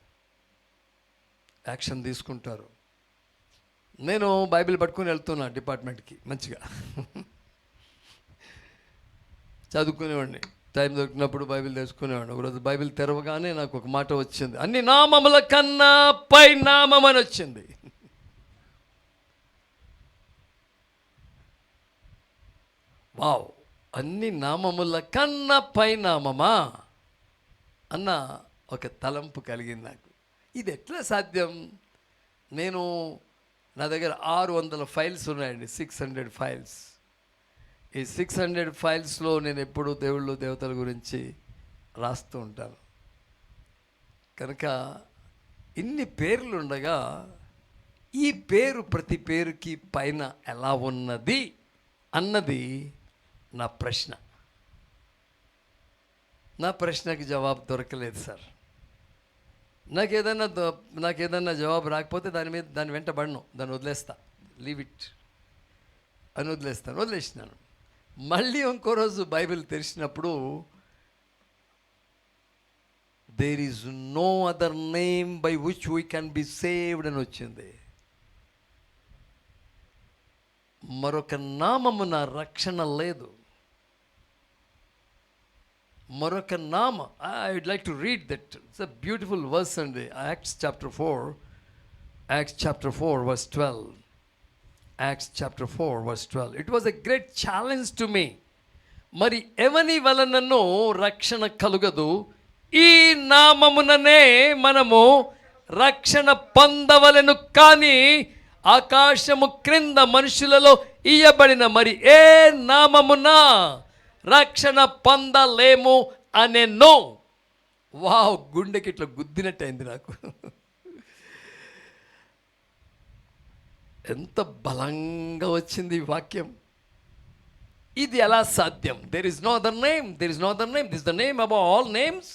యాక్షన్ తీసుకుంటారు. నేను బైబిల్ పట్టుకొని వెళ్తున్నా డిపార్ట్మెంట్కి మంచిగా చదువుకునేవాడిని. టైం దొరికినప్పుడు బైబిల్ తెచ్చుకునేవాడిని. ఒకరోజు బైబిల్ తెరవగానే నాకు ఒక మాట వచ్చింది, అన్ని నామముల కన్నా పై నామం అని వచ్చింది. వావ్, అన్ని నామముల కన్నా పై నామమా అన్న ఒక తలంపు కలిగింది నాకు. ఇది ఎట్లా సాధ్యం? నా దగ్గర 600 ఫైల్స్ ఉన్నాయండి, 600 ఫైల్స్. ఈ 600 ఫైల్స్లో నేను ఎప్పుడు దేవుళ్ళు దేవతల గురించి రాస్తూ ఉంటాను. కనుక ఇన్ని పేర్లు ఉండగా ఈ పేరు ప్రతి పేరుకి పైన ఎలా ఉన్నది అన్నది నా ప్రశ్న. నా ప్రశ్నకి జవాబు దొరకలేదు సార్. నాకేదన్నా జవాబు రాకపోతే దాని వెంట పడను, దాన్ని వదిలేస్తా, లీవ్ ఇట్ అని వదిలేసినాను. మళ్ళీ ఇంకో రోజు బైబిల్ తెరిచినప్పుడు there is no other name by which we can be saved అని వచ్చింది. మరొక నామమున రక్షణ లేదు. మరొక నామ. I would like to read that. It's a beautiful verse అండి. Acts chapter 4 verse 12. Acts chapter 4 verse 12. It was a great challenge to me. మరి ఎవని వలనను రక్షణ కలుగదు, ఈ నామముననే మనము రక్షణ పొందవలెను. కానీ ఆకాశము క్రింద మనుషులలో ఇయ్యబడిన మరి ఏ నామమున రక్షణ పొందలేము అనెను. వావ్, గుండెకి ఇట్లా గుద్దినట్టు అయింది నాకు. ఎంత బలంగా వచ్చింది ఈ వాక్యం. ఇది ఎలా సాధ్యం? There is no other name, this is the name above all names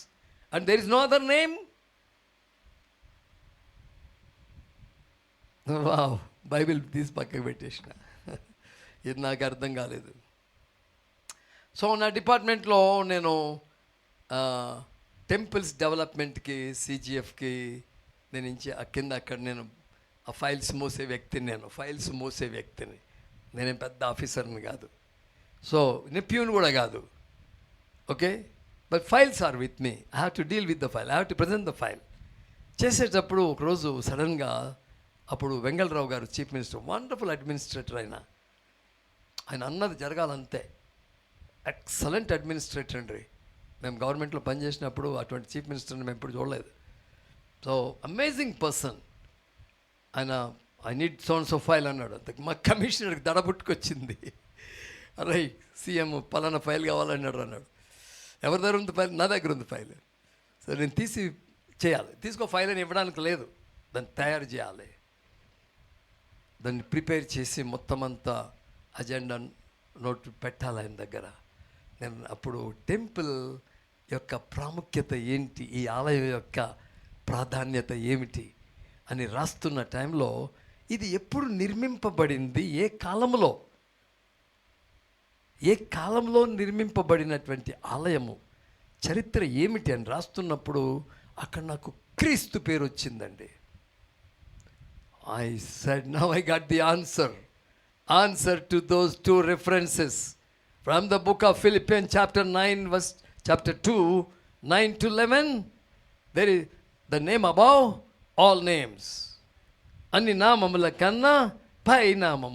and there is no other name. Wow, Bible తీసి పక్కకు పెట్టేసిన. ఇది నాకు అర్థం కాలేదు. సో నా డిపార్ట్మెంట్లో నేను టెంపుల్స్ డెవలప్మెంట్కి, CGFకి నేను అక్కడ నేను ఆ ఫైల్స్ మోసే వ్యక్తిని. నేనేం పెద్ద ఆఫీసర్ని కాదు, సో నేను ప్యూన్ కూడా కాదు. Okay, but files are with me. I have to deal with the file, I have to present the file. చేసేటప్పుడు ఒకరోజు సడన్గా అప్పుడు వెంగళరావు గారు చీఫ్ మినిస్టర్, వండర్ఫుల్ అడ్మినిస్ట్రేటర్ ఆయన అన్నది జరగాలంతే. ఎక్సలెంట్ అడ్మినిస్ట్రేటర్ అండి. మేము గవర్నమెంట్లో పనిచేసినప్పుడు అటువంటి చీఫ్ మినిస్టర్ని మేము ఎప్పుడు చూడలేదు. సో అమేజింగ్ పర్సన్ ఆయన. ఐ నీడ్ సో ఫైల్ అన్నాడు. అంత మా కమిషనర్కి దడబుట్టుకొచ్చింది. అరే సీఎం పలానా ఫైల్ కావాలన్నాడు. ఎవరి దగ్గర ఉంది ఫైల్? నా దగ్గర ఉంది ఫైల్. సో నేను తీసుకో ఫైల్ అని ఇవ్వడానికి లేదు, దాన్ని తయారు చేయాలి, దాన్ని ప్రిపేర్ చేసి మొత్తం అంతా అజెండా నోట్ పెట్టాలి ఆయన దగ్గర. నేను అప్పుడు టెంపుల్ యొక్క ప్రాముఖ్యత ఏంటి, ఈ ఆలయం యొక్క ప్రాధాన్యత ఏమిటి అని రాస్తున్న టైంలో ఇది ఎప్పుడు నిర్మింపబడింది, ఏ కాలంలో నిర్మింపబడినటువంటి ఆలయము చరిత్ర ఏమిటి అని రాస్తున్నప్పుడు అక్కడ నాకు క్రీస్తు పేరు వచ్చిందండి. I said, now I got the answer to those two references from the book of Philippians chapter 9 verse chapter 2 9 to 11. There is the name above all names. అన్ని నామముల కన్నా పై నామం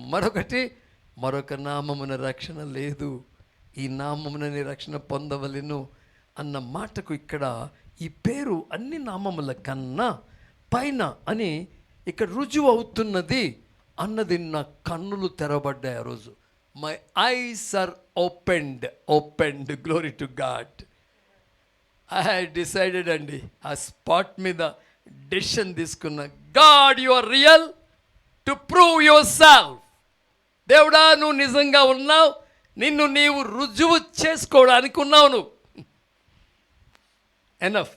మరొక నామమున రక్షణ లేదు, ఈ నామమునని రక్షణ పొందవలెను అన్న మాటకు ఇక్కడ ఈ పేరు అన్ని నామముల కన్నా పైన అని ఇక్కడ రుజువు అవుతున్నది అన్నది నా కన్నులు తెరవబడ్డాయి ఆ రోజు. My eyes are opened glory to God. I decided అండి, ఆ స్పాట్ మీద డెసిషన్ తీసుకున్న, God you are real to prove yourself. దేవుడా, నువ్వు నిజంగా ఉన్నావు, నిన్ను నీవు రుజువు చేసుకోవడానికి ఉన్నావు నువ్వు. Enough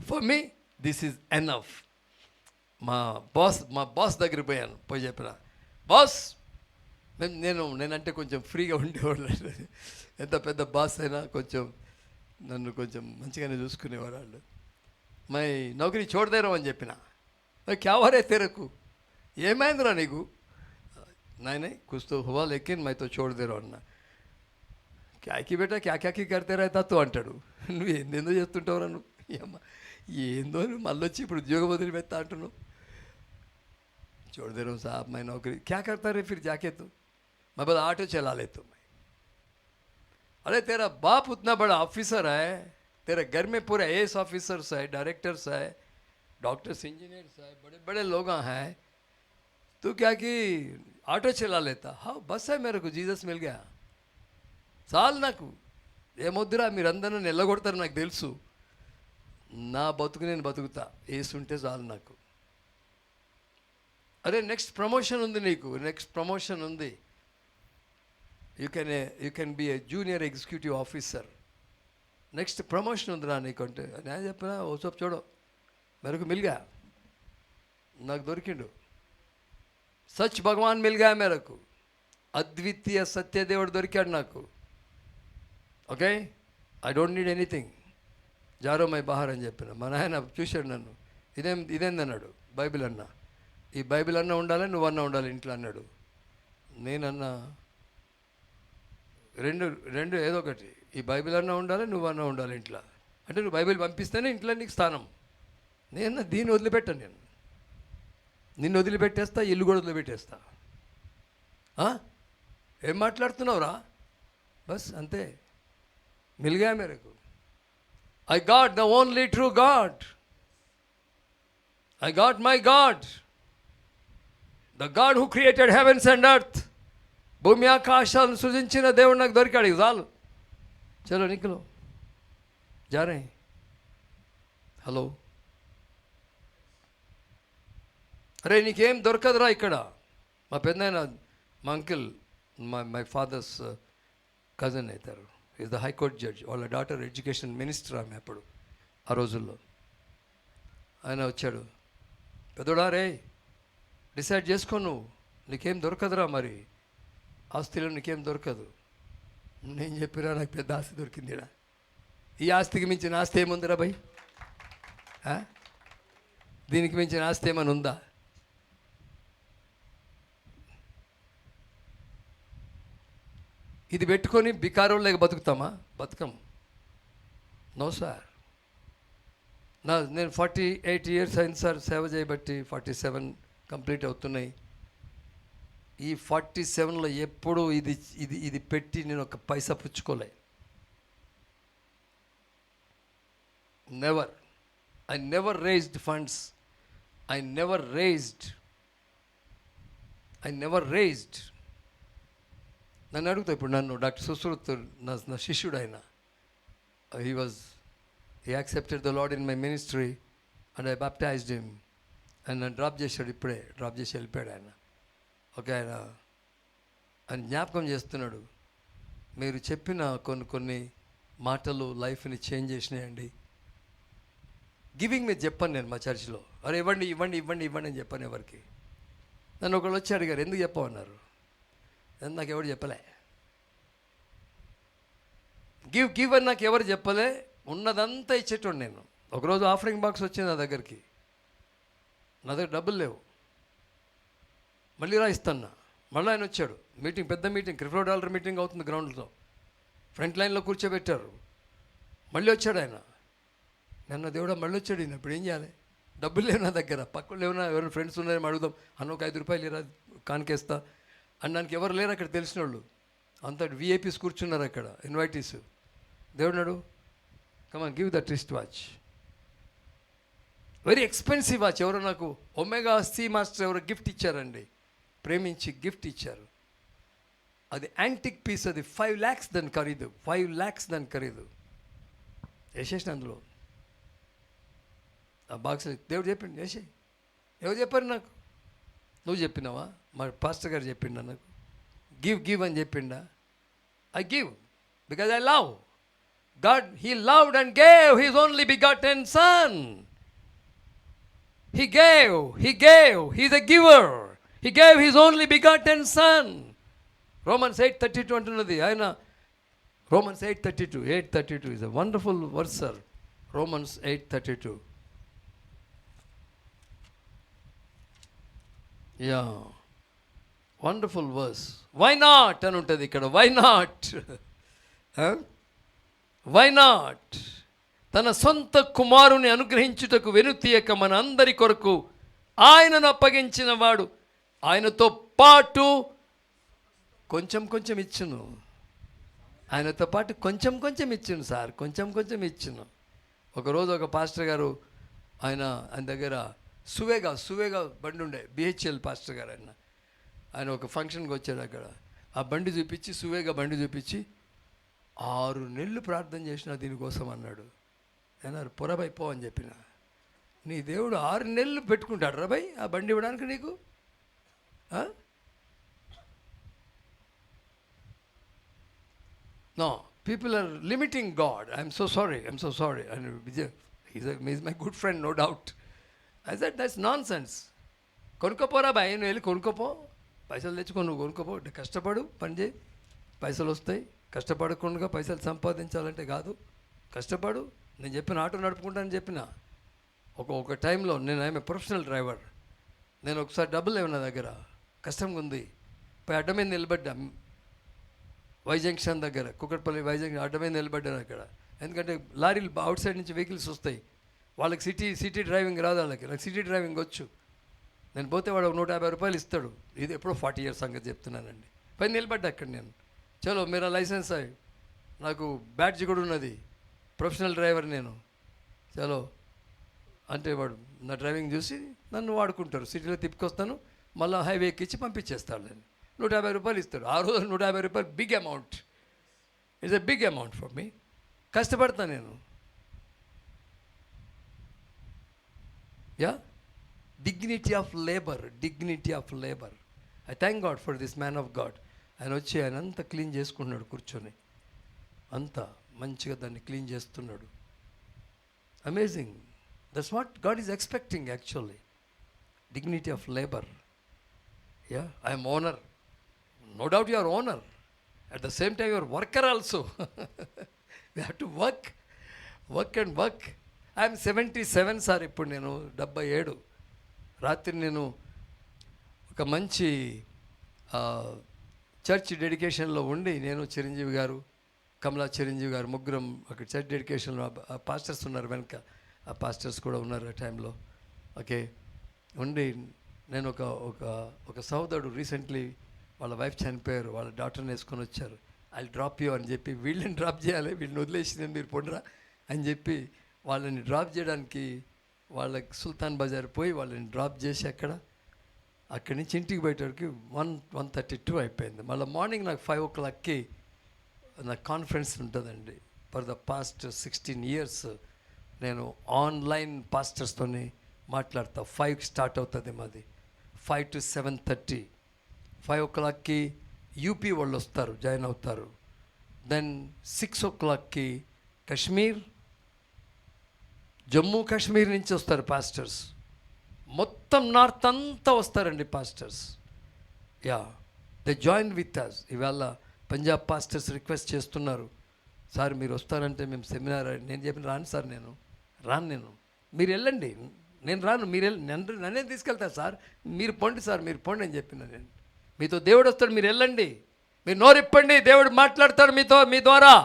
for me, this is enough. మా బాస్ దగ్గరికి పోయి చెప్పిన, బాస్ నేనంటే కొంచెం ఫ్రీగా ఉండేవాళ్ళు, ఎంత పెద్ద బాస్ అయినా కొంచెం నన్ను కొంచెం మంచిగానే చూసుకునేవారు వాళ్ళు. మై నౌకరీ చూడదేరో అని చెప్పిన. క్యావరే తెరకు, ఏమైందిరా నీకు? నాయనే కుస్తో హువా లేకిన్ మైతో చూడదేరో అన్న. క్యాకి బేటా క్యాకి కడితేరా తాతో అంటాడు. నువ్వు ఏందేందో చేస్తుంటావురా నువ్వు, అమ్మ ఏందో నువ్వు మళ్ళీ వచ్చి ఇప్పుడు ఉద్యోగం వదిలిపెడతా అంటున్నావు. छोड़ दे रहा हूँ साहब, मैं नौकरी क्या करता रहे फिर जाके तू, मैं बस ऑटो चला लेता हूँ मैं. अरे तेरा बाप उतना बड़ा ऑफिसर है, तेरे घर में पूरे एस ऑफिसर्स है, डायरेक्टर्स है, डॉक्टर्स, इंजीनियर्स है, बड़े बड़े लोग हैं, तू क्या कि ऑटो चला लेता. हाँ बस है, मेरे को जीसस मिल गया చాలు. నాకు ఏమొద్దురా, మీరందరూ నన్ను ఎల్లగొడతారు నాకు తెలుసు, నా బతుకు నేను బతుకుతా, ఏసుంటే చాలు నాకు. అరే నెక్స్ట్ ప్రమోషన్ ఉంది నీకు, నెక్స్ట్ ప్రమోషన్ ఉంది, you can be A junior executive officer, next promotion ఉందిరా నీకు అంటే నేను చెప్పినా, ఓ సోప్ చూడో మెరకు మిల్గా, నాకు దొరికిండు. సచ్ భగవాన్ మిల్గా మేరకు, అద్వితీయ సత్యదేవుడు దొరికాడు నాకు. Okay, I don't need anything, జారో మై బహార్ అని చెప్పిన. మా నాయన చూశాడు నన్ను, ఇదేందన్నాడు, బైబిల్ అన్నా, ఈ బైబిల్ అన్నా ఉండాలి, నువ్వన్నా ఉండాలి ఇంట్లో అన్నాడు. నేనన్నా రెండు ఏదో ఒకటి, ఈ బైబిల్ అన్నా ఉండాలి, నువ్వన్నా ఉండాలి ఇంట్లో అంటే, నువ్వు బైబిల్ పంపిస్తేనే ఇంట్లో నీకు స్థానం. నేను దీన్ని వదిలిపెట్టాను, నేను నిన్ను వదిలిపెట్టేస్తా, ఇల్లు కూడా వదిలిపెట్టేస్తా. ఏం మాట్లాడుతున్నావురా, బస్ అంతే. మిల్గా మేరకు, I got the only true God, I got my God, the God who created heavens and earth. భూమి ఆకాశాలను సృజించిన దేవుడు నాకు దొరికాడు, ఇక చాలు. చలో నిక్కులో జారే. హలో, అరే నీకేం దొరకదురా ఇక్కడ. మా పెద్దనాయన, మా అంకిల్, మై ఫాదర్స్ కజిన్ అవుతారు, ఈజ్ ద హైకోర్ట్ జడ్జ్, వాళ్ళ డాటర్ ఎడ్యుకేషన్ మినిస్టర్ ఆమె అప్పుడు ఆ రోజుల్లో. ఆయన వచ్చాడు, పెద్దోడా రే డిసైడ్ చేసుకో, నువ్వు నీకేం దొరకదురా, మరి ఆస్తిలో నీకేం దొరకదు. నేను చెప్పిరా, నాకు పెద్ద ఆస్తి దొరికిందిరా, ఈ ఆస్తికి మించిన ఆస్తి ఏముందిరా భయ్, దీనికి మించిన ఆస్తి ఏమైనా ఉందా? ఇది పెట్టుకొని బికారోళ్ళకి బతుకుతామా? బతుకం. No sir. నేను 48 years అయింది సార్ సేవ చేయబట్టి, 47 కంప్లీట్ అవుతున్నాయి. ఈ 47లో ఎప్పుడు ఇది పెట్టి నేను ఒక పైసా పుచ్చుకోలే. Never. I never raised funds, I never raised. నన్ను అడుగుతా ఇప్పుడు, నన్ను డాక్టర్ సుశ్రుత్ నా శిష్యుడు ఆయన, he accepted the Lord in my ministry and I baptized him. And నన్ను డ్రాప్ చేశాడు, ఇప్పుడే డ్రాప్ చేసి వెళ్ళిపోయాడు ఆయన. ఓకే, ఆయన జ్ఞాపకం చేస్తున్నాడు, మీరు చెప్పిన కొన్ని మాటలు లైఫ్ని చేంజ్ చేసినాయండి. గివింగ్ మీద చెప్పాను నేను మా చర్చిలో, అరే ఇవ్వండి ఇవ్వండి ఇవ్వండి ఇవ్వండి అని చెప్పాను ఎవరికి. నన్ను ఒకళ్ళు వచ్చి అడిగారు, ఎందుకు చెప్పమన్నారు. నాకు ఎవరు చెప్పలే, గివ్ అని నాకు ఎవరు చెప్పలే, ఉన్నదంతా ఇచ్చేటోడు నేను. ఒకరోజు ఆఫరింగ్ బాక్స్ వచ్చింది నా దగ్గరికి, నా దగ్గర డబ్బులు లేవు, మళ్ళీ రా ఇస్తాను. మళ్ళీ ఆయన వచ్చాడు, మీటింగ్, పెద్ద మీటింగ్, $1 మీటింగ్ అవుతుంది గ్రౌండ్లో, ఫ్రంట్ లైన్లో కూర్చోబెట్టారు. మళ్ళీ వచ్చాడు ఆయన, నన్ను దేవుడా మళ్ళీ వచ్చాడు ఈయన, ఇప్పుడు ఏం చేయాలి, డబ్బులు లేవు నా దగ్గర, పక్కన లేవునా, ఎవరైనా ఫ్రెండ్స్ ఉన్నారని అడుగుదాం, అన్న ఒక $5 లేరా కానికేస్తా అనడానికి ఎవరు లేరు అక్కడ తెలిసిన వాళ్ళు, అంత విఐపీస్ కూర్చున్నారు అక్కడ, ఇన్వైటీస్. దేవుడు నాడు, come on give that wrist watch, very expensive watch. ఎవరో నాకు ఒమేగా సి మాస్టర్ ఎవరో గిఫ్ట్ ఇచ్చారండి, ప్రేమించి గిఫ్ట్ ఇచ్చారు. అది యాంటిక్ పీస్, అది 5 lakhs దాని ఖరీదు, 5 lakhs దాని ఖరీదు. వేసేసిన అందులో ఆ బాక్స్. దేవుడు చెప్పిండు వేసే. ఎవరు చెప్పారు నాకు? నువ్వు చెప్పినావా? మా పాస్టర్ గారు చెప్పిండా నాకు? గివ్ అని చెప్పిండా? I give because I love God. He loved and gave his only begotten son. He gave, he's a giver. He gave his only begotten son. Romans 8:32 అంటున్నది ఆయన. Romans 8:32 is a wonderful verse, sir. Romans 8:32. Yeah, wonderful verse. Why not అని ఉంటుంది ఇక్కడ. Why not? Why not? తన సొంత కుమారుని అనుగ్రహించుటకు వెనుతీయక మన అందరి కొరకు ఆయనను అప్పగించిన వాడు ఆయనతో పాటు కొంచెం ఇచ్చును. ఆయనతో పాటు కొంచెం ఇచ్చును సార్, కొంచెం ఇచ్చును. ఒకరోజు ఒక పాస్టర్ గారు ఆయన దగ్గర సువేగా బండి ఉండే, బిహెచ్ఎల్ పాస్టర్ గారు ఆయన ఒక ఫంక్షన్కి వచ్చాడు. అక్కడ ఆ బండి చూపించి, సువేగా బండి చూపించి 6 నెలలు ప్రార్థన చేసిన దీనికోసం అన్నాడు. అన్నారు పొరబై పో అని చెప్పిన. నీ దేవుడు 6 నెలలు పెట్టుకుంటాడు రా భయ్ ఆ బండి ఇవ్వడానికి నీకు? No, people are limiting God. I'm so sorry. And Vijay is my good friend, no doubt. I said that's nonsense. కొనుక్కోపోరా భయ్, నువ్వు వెళ్ళి కొనుక్కోపో, పైసలు తెచ్చుకో, నువ్వు కొనుక్కోపో. కష్టపడు, పని చేయి, పైసలు వస్తాయి. కష్టపడకుండా పైసలు సంపాదించాలంటే కాదు, కష్టపడు. నేను చెప్పిన ఆటో నడుపుకుంటానని చెప్పిన. ఒక టైంలో నేను ప్రొఫెషనల్ డ్రైవర్. నేను ఒకసారి డబ్బులు లేవు నా దగ్గర, కష్టంగా ఉంది. పోయి అడ్డ మీద నిలబడ్డా, వై జంక్షన్ దగ్గర, కుక్కట్పల్లి వై జంక్షన్ అడ్డ మీద నిలబడ్డాను అక్కడ. ఎందుకంటే లారీలు అవుట్ సైడ్ నుంచి వెహికల్స్ వస్తాయి, వాళ్ళకి సిటీ డ్రైవింగ్ రాదు, వాళ్ళకి. నాకు సిటీ డ్రైవింగ్ వచ్చు. నేను పోతే వాడు 150 రూపాయలు ఇస్తాడు. ఇది ఎప్పుడో 40 years సంగతి చెప్తున్నానండి. పై నిలబడ్డా అక్కడ నేను. చలో మీరా లైసెన్స్ అయ్యి, నాకు బ్యాడ్జ్ కూడా ఉన్నది, ప్రొఫెషనల్ డ్రైవర్ నేను. చలో అంటే వాడు నా డ్రైవింగ్ చూసి నన్ను వాడుకుంటారు. సిటీలో తిప్పుకొస్తాను, మళ్ళీ హైవే ఎక్కించి పంపించేస్తాడు. నేను 150 రూపాయలు ఇస్తాడు. ఆ రోజు 150 రూపాయలు big amount. It's a big amount for me. కష్టపడతాను నేను. Dignity of labour. I thank God for this man of God. ఆయన వచ్చి ఆయన అంతా క్లీన్ చేసుకుంటున్నాడు కూర్చొని, అంతా మంచిగా దాన్ని క్లీన్ చేస్తున్నాడు. Amazing. That's what God is expecting actually. Dignity of labour. I'm owner. No doubt you are owner. At the same time your worker also. You have to work. I'm 77 sir. ఇప్పుడు నేను 77. రాత్రి నేను ఒక మంచి చర్చ్ డెడికేషన్లో ఉండి, నేను చిరంజీవి గారు, కమలా చిరంజీవి గారు ముగ్గురం అక్కడ చర్చ్ డెడికేషన్లో. పాస్టర్స్ ఉన్నారు వెనక, ఆ పాస్టర్స్ కూడా ఉన్నారు ఆ టైంలో. ఓకే ఉండి నేను ఒక సహోదరుడు రీసెంట్లీ వాళ్ళ వైఫ్ చనిపోయారు, వాళ్ళ డాక్టర్ని వేసుకొని వచ్చారు. ఐ డ్రాప్ యూ అని చెప్పి, వీళ్ళని డ్రాప్ చేయాలి, వీళ్ళని వదిలేసి నేను మీరు పొండరా అని చెప్పి వాళ్ళని డ్రాప్ చేయడానికి వాళ్ళకి సుల్తాన్ బజార్ పోయి వాళ్ళని డ్రాప్ చేసి అక్కడి నుంచి ఇంటికి బయటకి 1:32 అయిపోయింది. మళ్ళీ మార్నింగ్ నాకు 5 o'clockకి నాకు కాన్ఫరెన్స్ ఉంటుందండి. ఫర్ ద పాస్ట్ 16 years నేను ఆన్లైన్ పాస్టర్స్తోని మాట్లాడతా. 5 స్టార్ట్ అవుతుంది మాది, 5 to 7:30. 5 o'clockకి యూపీ వాళ్ళు వస్తారు, జాయిన్ అవుతారు. దెన్ 6 o'clockకి జమ్మూ కాశ్మీర్ నుంచి వస్తారు పాస్టర్స్. మొత్తం నార్త్ అంతా వస్తారండి pastors. They join with us. ఇవాళ పంజాబ్ పాస్టర్స్ రిక్వెస్ట్ చేస్తున్నారు, సార్ మీరు వస్తారంటే మేము సెమినార్. నేను చెప్పిన రాను సార్, నేను మీరు వెళ్ళండి, నేను రాను, మీరు నన్నే తీసుకెళ్తారు సార్, మీరు పొండి సార్, మీరు పొండి అని చెప్పిన. నేను మీతో దేవుడు వస్తాడు, మీరు వెళ్ళండి, మీరు నోరిప్పండి, దేవుడు మాట్లాడతాడు మీతో, మీ ద్వారా.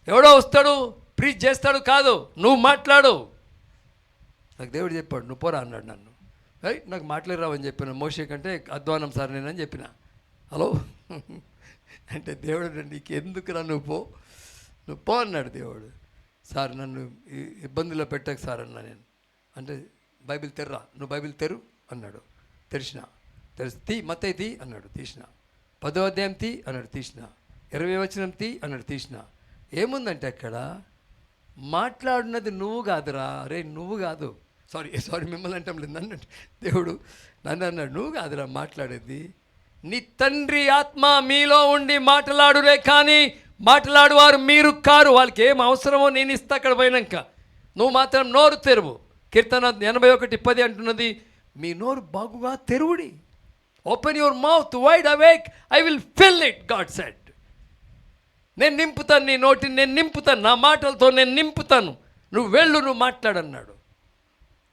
ఎవడో వస్తాడు ప్రీచ్ చేస్తాడు కాదు, నువ్వు మాట్లాడు. నాకు దేవుడు చెప్పాడు, నువ్వు పోరా అన్నాడు నన్ను. నాకు మాట్లాడరావని చెప్పిన. మోషే కంటే అధ్వానం సార్ నేనని చెప్పిన. హలో అంటే దేవుడు నీకు ఎందుకురా, నువ్వు పో అన్నాడు దేవుడు. సార్ నన్ను ఇబ్బందిలో పెట్టకు సార్ అన్నా నేను. అంటే బైబిల్ తెర్రా, నువ్వు బైబిల్ తెరు అన్నాడు. తెరిచి తీ మత్తయి తీ అన్నాడు, తీసిన. 10వ అధ్యాయం తీ అన్నాడు, తీసిన. 20వ వచనం తీ అన్నాడు, తీసిన. ఏముందంటే అక్కడ మాట్లాడినది నువ్వు కాదురా, అరే నువ్వు కాదు, సారీ మిమ్మల్ని అంటాం లేదు, నన్ను దేవుడు నన్ను అన్నాడు, నువ్వు కాదురా మాట్లాడేది, నీ తండ్రి ఆత్మ మీలో ఉండి మాట్లాడురే కానీ మాట్లాడువారు మీరు కారు. వాళ్ళకి ఏం అవసరమో నేను ఇస్తా అక్కడ పోయినాక, నువ్వు మాత్రం నోరు తెరువు. కీర్తన 81:10 అంటున్నది, మీ నోరు బాగుగా తెరువుడి. Open your mouth wide awake, I will fill it, God said. నేను నింపుతాను నీ నోటిని, నేను నింపుతాను, నా మాటలతో నేను నింపుతాను, నువ్వు వెళ్ళు, నువ్వు మాట్లాడన్నాడు.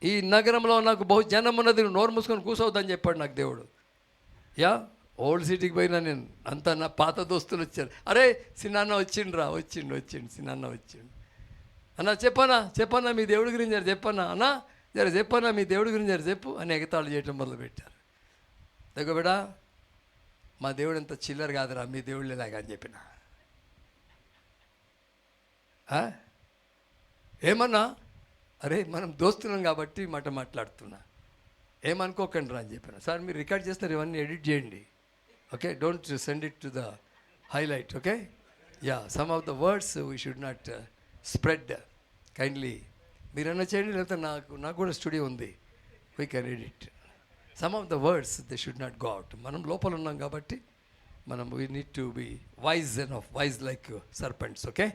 ఈ నగరంలో నాకు బహు జనం ఉన్నది, నువ్వు నోరు మూసుకొని కూర్చోవద్దని చెప్పాడు నాకు దేవుడు. ఓల్డ్ సిటీకి పోయినా నేను, అంతా నా పాత దోస్తులు వచ్చారు. అరే సినాన్న వచ్చిండ్రా, వచ్చిండు సినాన్న వచ్చిండు. అన్నా చెప్పన్నా మీ దేవుడి గురించి జర చెప్పన్నా, అన్నా జర చెప్పన్నా మీ దేవుడి గురించి జర చెప్పు అని ఎగతాళి చేయటం మొదలుపెట్టారు. దగ్గబడా మా దేవుడు ఎంత చిల్లర కాదురా, మీ దేవుళ్ళు ఇలాగా అని చెప్పిన. ఏమన్నా, అరే మనం దోస్తున్నాం కాబట్టి మాట మాట్లాడుతున్నా, ఏమనుకోకండి రా అని చెప్పిన. సార్ మీరు రికార్డ్ చేస్తారు, ఇవన్నీ ఎడిట్ చేయండి, okay, don't send it to the highlight, okay. Some of the words we should not spread, kindly మీరన్నా చేయండి, లేకపోతే నాకు కూడా స్టూడియో ఉంది, we can edit. Some of the words they should not go out. మనం లోపల ఉన్నాం కాబట్టి మనం we need to be wise and of wise like serpents, okay.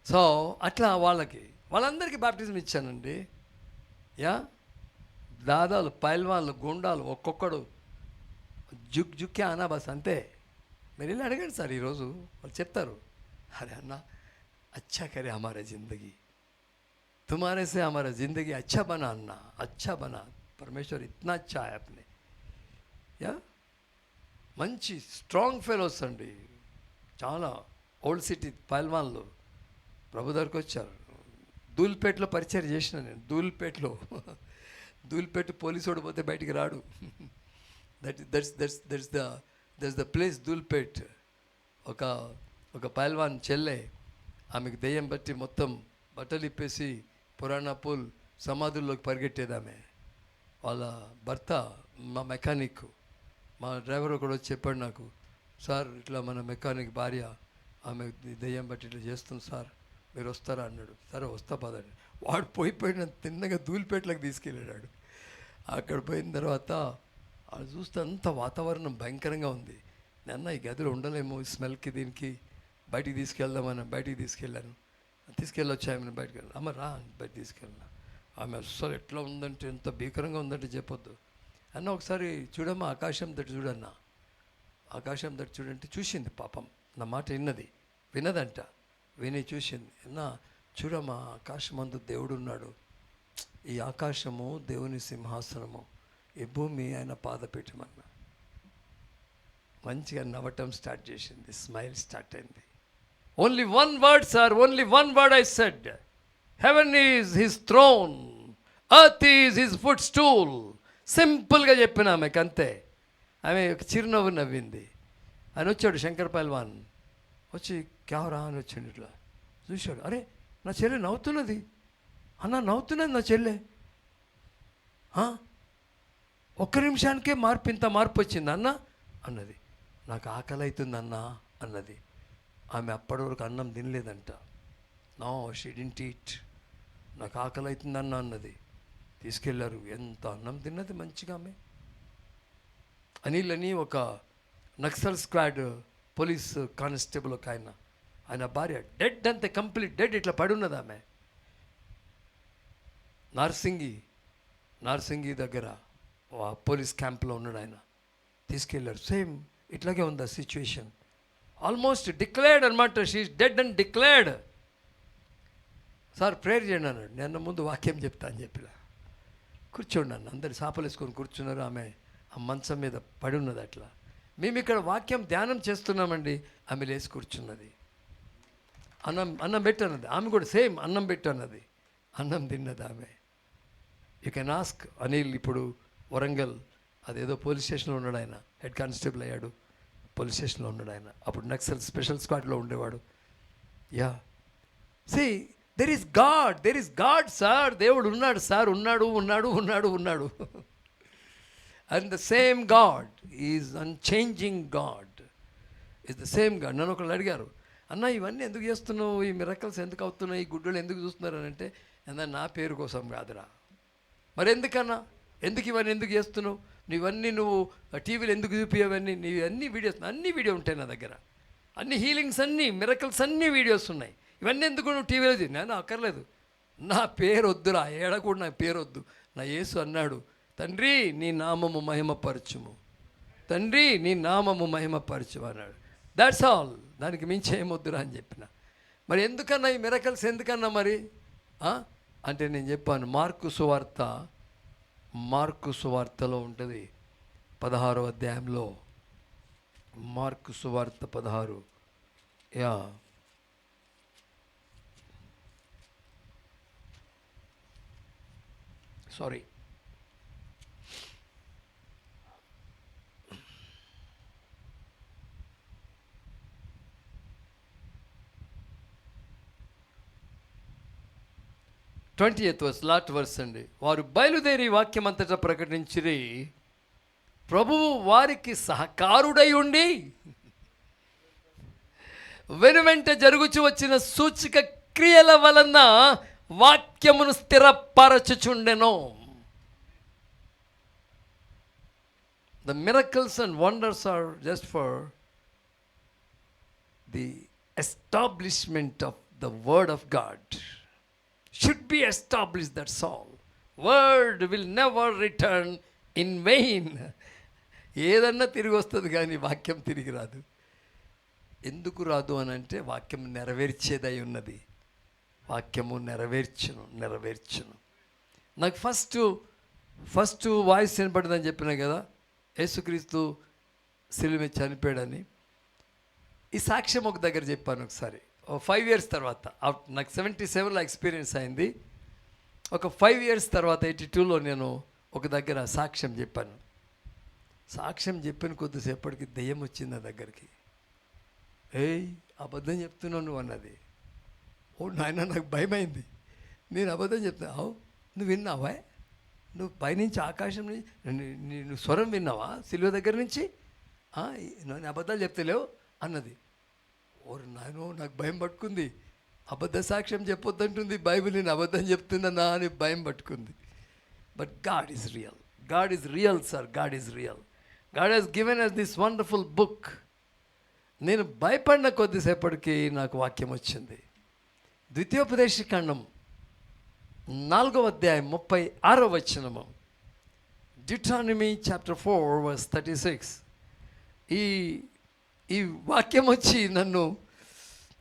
So అట్లా వాళ్ళందరికీ బాప్టిజం ఇచ్చానండి. దాదాలు, పైల్వాళ్ళు, గుండాలు, ఒక్కొక్కడు జుక్కే అనా బస్ అంతే. మీరు వెళ్ళి అడగండి సార్, ఈరోజు వాళ్ళు చెప్తారు, అరే అన్న अच्छा करे हमारा ज़िंदगी, तुम्हारे से हमारा ज़िंदगी अच्छा बना अन्ना, अच्छा बना, परमेश्वर इतना अच्छा है अपने. మంచి స్ట్రాంగ్ ఫెలోస్ అండి, చాలా ఓల్డ్ సిటీ పైల్వాన్లు ప్రభు దగ్గరకు వచ్చారు. దూల్పేటలో పరిచయం చేసిన నేను, దూల్పేట పోలీసు ఓడిపోతే బయటికి రాడు. That's the place Dhoolpet. ఒక పైల్వాన్ చెల్లె, ఆమెకు దెయ్యం బట్టి మొత్తం బట్టలు ఇప్పేసి పురాణా పూల్ సమాధుల్లోకి పరిగెట్టేది ఆమె. వాళ్ళ భర్త మా మెకానిక్, మా డ్రైవర్ కూడా వచ్చి చెప్పాడు నాకు, సార్ ఇట్లా మన మెకానిక్ భార్య ఆమె దెయ్యం బట్టి ఇట్లా చేస్తుంది సార్, మీరు వస్తారా అన్నాడు. సరే వస్తా పదండి. వాడు పోయిపోయిన తిన్నగా దూల్పేటలోకి తీసుకెళ్ళాడు. అక్కడ పోయిన తర్వాత అది చూస్తే అంత వాతావరణం భయంకరంగా ఉంది. నేను ఈ గదిలో ఉండలేము, స్మెల్కి దీనికి బయటికి తీసుకెళ్దామని బయటికి తీసుకెళ్ళొచ్చు ఆమెను బయటికి వెళ్ళి, అమ్మ రా బయట తీసుకెళ్ళిన. ఆమె అసలు ఎట్లా ఉందంటే, ఎంత భీకరంగా ఉందంటే చెప్పొద్దు అన్న. ఒకసారి చూడమ్మా ఆకాశం తట్టు చూడన్నా, ఆకాశం తట్టు చూడంటే చూసింది పాపం, నా మాట వినదంట, విని చూసింది. అన్న చూడమ్మా ఆకాశం అందు దేవుడు ఉన్నాడు, ఈ ఆకాశము దేవుని సింహాసనము, ఈ భూమి ఆయన పాదపీఠమన్నా. మంచిగా నవ్వటం స్టార్ట్ చేసింది, స్మైల్ స్టార్ట్ అయింది. Only one word sir, only one word I said, heaven is his throne, earth is his foot stool. సింపుల్గా చెప్పిన ఆమెకు అంతే. ఆమె ఒక చిరునవ్వు నవ్వింది. ఆయన వచ్చాడు శంకర్ పైల్వాన్, వచ్చి క్యావరా అని వచ్చాడు, ఇట్లా చూశాడు. అరే నా చెల్లె నవ్వుతున్నది అన్న, నవ్వుతున్నది నా చెల్లె. ఒక్క నిమిషానికే ఇంత మార్పు వచ్చింది అన్న అన్నది. నాకు ఆకలి అవుతుంది అన్న అన్నది. ఆమె అప్పటి వరకు అన్నం తినలేదంట. No she didn't eat. నాకు ఆకలి అవుతుంది అన్న అన్నది. తీసుకెళ్లారు, ఎంత అన్నం తిన్నది మంచిగా ఆమె. అనిల్ అని ఒక నక్సల్ స్క్వాడ్ పోలీస్ కానిస్టేబుల్ ఒక ఆయన భార్య డెడ్, అంతే కంప్లీట్ డెడ్, ఇట్లా పడి ఉన్నది ఆమె. నార్సింగి దగ్గర పోలీస్ క్యాంప్లో ఉన్నాడు ఆయన. తీసుకెళ్ళారు, సేమ్ ఇట్లాగే ఉంది ఆ సిచ్యువేషన్. ఆల్మోస్ట్ డిక్లేర్డ్ అనమాట, she is dead and declared. Sir prayer చేయండి అన్నాడు. నేను ముందు వాక్యం చెప్తా అని చెప్పిన. కూర్చోండి అన్న, అందరు సాపలు వేసుకొని కూర్చున్నారు. ఆమె ఆ మంచం మీద పడి ఉన్నది. అట్లా మేము ఇక్కడ వాక్యం ధ్యానం చేస్తున్నామండి, ఆమె లేచి కూర్చున్నది. అన్నం పెట్టన్నది. ఆమె కూడా సేమ్ అన్నం పెట్టన్నది, అన్నం తిన్నది ఆమె. You can ask Anil. ఇప్పుడు వరంగల్ అదేదో పోలీస్ స్టేషన్లో ఉన్నాడు ఆయన, హెడ్ కానిస్టేబుల్ అయ్యాడు, పోలీస్ స్టేషన్లో ఉన్నాడు ఆయన. అప్పుడు నక్సల్ స్పెషల్ స్క్వాడ్లో ఉండేవాడు. See there is God sir. దేవుడు ఉన్నాడు సార్, ఉన్నాడు. And the same God is unchanging God, is the same God. నన్ను ఒకళ్ళు అడిగారు, అన్న ఇవన్నీ ఎందుకు చేస్తున్నావు, ఈ మిరకల్స్ ఎందుకు అవుతున్నాయి, ఈ గుడ్డలు ఎందుకు చూస్తున్నారు అని అంటే, అన్న నా పేరు కోసం కాదురా. మరి ఎందుకన్నా, ఎందుకు ఇవన్నీ ఎందుకు చేస్తున్నావు, నువ్వు టీవీలో ఎందుకు చూపించవన్నీ, నీ అన్ని వీడియో ఉంటాయి నా దగ్గర, అన్ని హీలింగ్స్, అన్నీ మిరకల్స్, అన్ని వీడియోస్ ఉన్నాయి. ఇవన్నీ ఎందుకు నువ్వు టీవీలో నేను అక్కర్లేదు, నా పేరు వద్దురా, ఏడ కూడా నా పేరు వద్దు. నా యేసు అన్నాడు, తండ్రి నీ నామము మహిమపరచుము, తండ్రి నీ నామము మహిమపరచుము అన్నాడు. దాట్స్ ఆల్, దానికి మించి ఏమొద్దురా అని చెప్పిన. మరి ఎందుకన్నా ఈ మిరకల్స్ ఎందుకన్నా మరి అంటే నేను చెప్పాను, మార్కు సువార్తలో ఉంటుంది 16వ అధ్యాయంలో, మార్కు సువార్త 16. సారీ, లాస్ట్ వర్స్ అండి. వారు బయలుదేరి వాక్యం అంతటా ప్రకటించిరి, ప్రభువు వారికి సహకారుడై ఉండి వెనువెంట జరుగుచు వచ్చిన సూచక క్రియల వలన వాక్యమును స్థిరపరచుచుండెను. The miracles and wonders are just for the establishment of the word of God. Should be established, that's all. Word will never return in vain. ఏదన్నా తిరిగి వస్తుంది కానీ వాక్యం తిరిగి రాదు. ఎందుకు రాదు అని అంటే, వాక్యం నెరవేర్చేదై ఉన్నది. వాక్యము నెరవేర్చును. నాకు ఫస్ట్ వాయిస్ వినపడిందని చెప్పినా కదా, యేసుక్రీస్తు శిలువ మీద చనిపోయాడని. ఈ సాక్ష్యం ఒక దగ్గర చెప్పాను ఒకసారి, 5 years తర్వాత. నాకు 77లో ఎక్స్పీరియన్స్ అయింది. ఒక 5 years తర్వాత 82లో నేను ఒక దగ్గర సాక్ష్యం చెప్పాను. సాక్ష్యం చెప్పిన కొద్దిసేపటికి దెయ్యం వచ్చింది నా దగ్గరికి. అబద్ధం చెప్తున్నావు నువ్వు అన్నది. ఓ నాయన, నాకు భయమైంది. నేను అబద్ధం చెప్తున్నా. నువ్వు విన్నావా, నువ్వు పైనుంచి ఆకాశం నుంచి నువ్వు స్వరం విన్నావా సిలువ దగ్గర నుంచి, నేను అబద్ధాలు చెప్తలేవు అన్నది. ఓరు నాయనో, నాకు భయం పట్టుకుంది. అబద్ధ సాక్ష్యం చెప్పొద్దంటుంది బైబిల్, నేను అబద్ధం చెప్తున్నా అని భయం పట్టుకుంది. But God is real sir, God is real. God has given us this wonderful book. నేను భయపడిన కొద్దిసేపటికి నాకు వాక్యం వచ్చింది. ద్వితీయోపదేశకాండం 4వ అధ్యాయం 36వ వచనము, Deuteronomy chapter 4 verse 36. ఈ వాక్యం వచ్చి నన్ను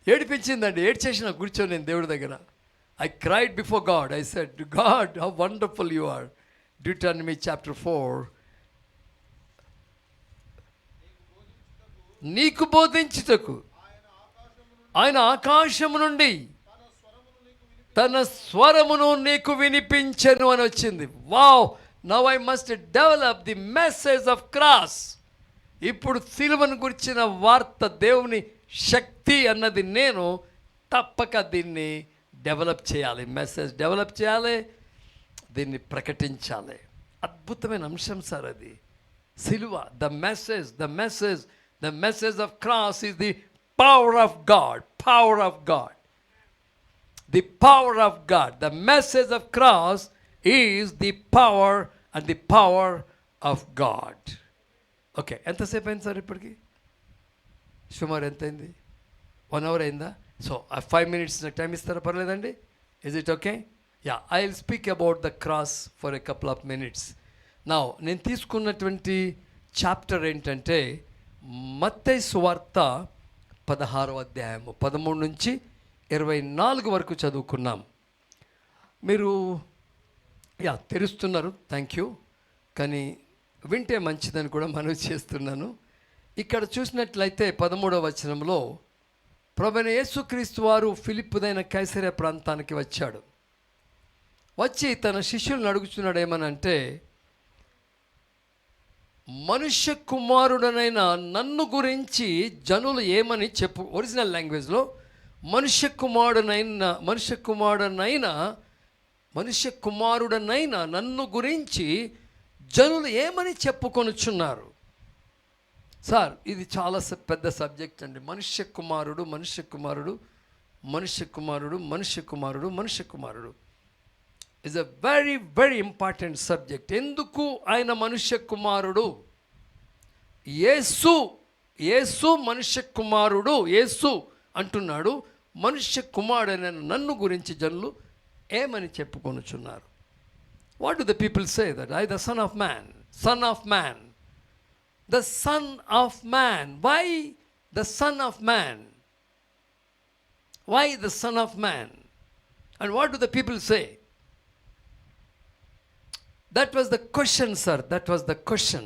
ఏడిపించిందండి. ఏడ్చేసిన కూర్చొని నేను దేవుడి దగ్గర. I cried before God. I said, God, how wonderful you are. Deuteronomy chapter 4. నీకు బోధించుటకు ఆయన ఆకాశము నుండి తన స్వరమును నీకు వినిపించెను అని వచ్చింది. Wow, now I must develop the message of cross. ఇప్పుడు సిలువను గురించిన వార్త, దేవుని శక్తి అన్నది నేను తప్పక దీన్ని డెవలప్ చేయాలి, మెసేజ్ డెవలప్ చేయాలి, దీన్ని ప్రకటించాలి. అద్భుతమైన అంశం సార్ అది. సిలువ, the message of cross is the power of God. The power of God. The message of cross is the power and the power of God. Okay, ఎంతసేపు అయింది సార్ ఇప్పటికి? సుమారు ఎంత అయింది? 1 hour అయిందా? సో 5 minutes నాకు టైం ఇస్తారా? పర్లేదండి? Is it okay? I will speak about the cross for a couple of minutes. Now నేను తీసుకున్నటువంటి చాప్టర్ ఏంటంటే, మత్తయి సువార్త 16వ అధ్యాయము 13 నుంచి 24 వరకు చదువుకున్నాం. మీరు తెరుస్తున్నారు, థ్యాంక్ యూ. కానీ వింటే మంచిదని కూడా మనవి చేస్తున్నాను. ఇక్కడ చూసినట్లయితే 13వ వచనంలో, ప్రభువైన యేసుక్రీస్తు వారు ఫిలిప్పుదైన కైసరియా ప్రాంతానికి వచ్చాడు. వచ్చి తన శిష్యులను అడుగుతున్నాడు ఏమనంటే, మనుష్య కుమారుడనైన నన్ను గురించి జనులు ఏమని చెప్పు. ఒరిజినల్ లాంగ్వేజ్లో, మనుష్య కుమారుడనైన నన్ను గురించి జనులు ఏమని చెప్పుకొనుచున్నారు. సార్, ఇది చాలా పెద్ద సబ్జెక్ట్ అండి. మనుష్య కుమారుడు is a very very important subject. ఎందుకు ఆయన మనుష్య కుమారుడు? యేసు మనుష్య కుమారుడు. యేసు అంటున్నాడు, మనుష్య కుమారుడైన నన్ను గురించి జనులు ఏమని చెప్పుకొనుచున్నారు. What do the people say? That I the son of man. The Son of Man. Why the Son of Man? Why the Son of Man? And what do the people say? That was the question, sir. That was the question.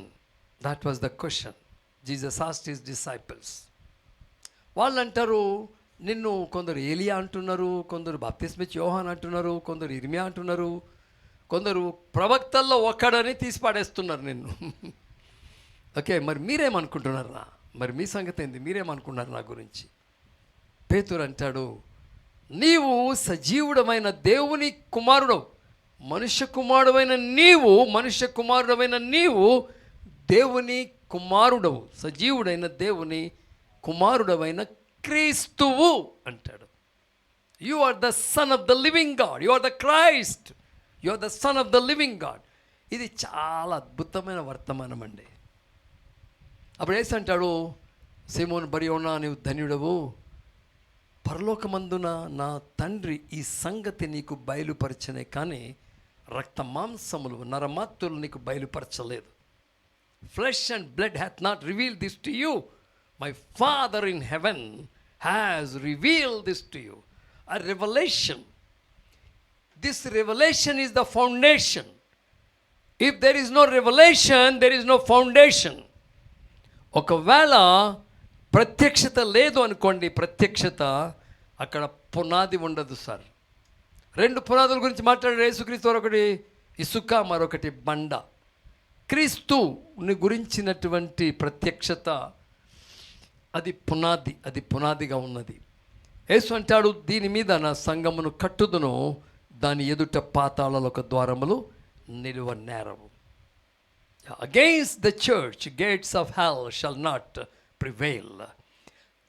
Jesus asked his disciples. వాళ్ళు అంటారు, నిన్ను కొందరు ఏలియా అంటున్నారు, కొందరు బాప్తిస్మిచ్చి యోహాన్ అంటున్నారు, కొందరు ఇర్మియా అంటున్నారు, కొందరు ప్రవక్తల్లో ఒక్కడని తీసి పాడేస్తున్నారు నిన్ను. ఓకే, మరి మీరేమనుకుంటున్నారా? మరి మీ సంగతి ఏంది? మీరేమనుకుంటున్నారు నా గురించి? పేతురు అంటాడు, నీవు సజీవుడమైన దేవుని కుమారుడు, మనుష్య కుమారుడమైన నీవు దేవుని కుమారుడవు, సజీవుడైన దేవుని కుమారుడవైన క్రీస్తువు అంటాడు. You are the son of the living God. You are the Christ. You are the son of the living God. ఇది చాలా అద్భుతమైన వర్తమానం అండి. అప్పుడు యేసు అంటాడు, సీమోను బర్యోనా, నీవు ధన్యుడవు, పరలోకమందున నా తండ్రి ఈ సంగతి నీకు బయలుపరచనే కానీ రక్త మాంసములు నరమాత్రులు నీకు బయలుపరచలేదు. Flesh and blood hath not revealed this to you, my father in heaven has revealed this to you. A revelation. This revelation is the foundation. If there is no revelation, there is no foundation. ఒకవేళ ప్రత్యక్షత లేదు అనుకోండి, ప్రత్యక్షత అక్కడ పునాది ఉండదు సార్. రెండు పునాదుల గురించి మాట్లాడారు యేసుక్రీస్తు. ఒకటి ఇసుక, మరొకటి బండ. క్రీస్తుని గురించినటువంటి ప్రత్యక్షత అది పునాదిగా ఉన్నది. యేసు అంటాడు, దీని మీద నా సంఘమును కట్టుదును, దాని ఎదుట పాతాళాలకు ద్వారములు నిలువ నేరవు. Against the church, gates of hell shall not prevail.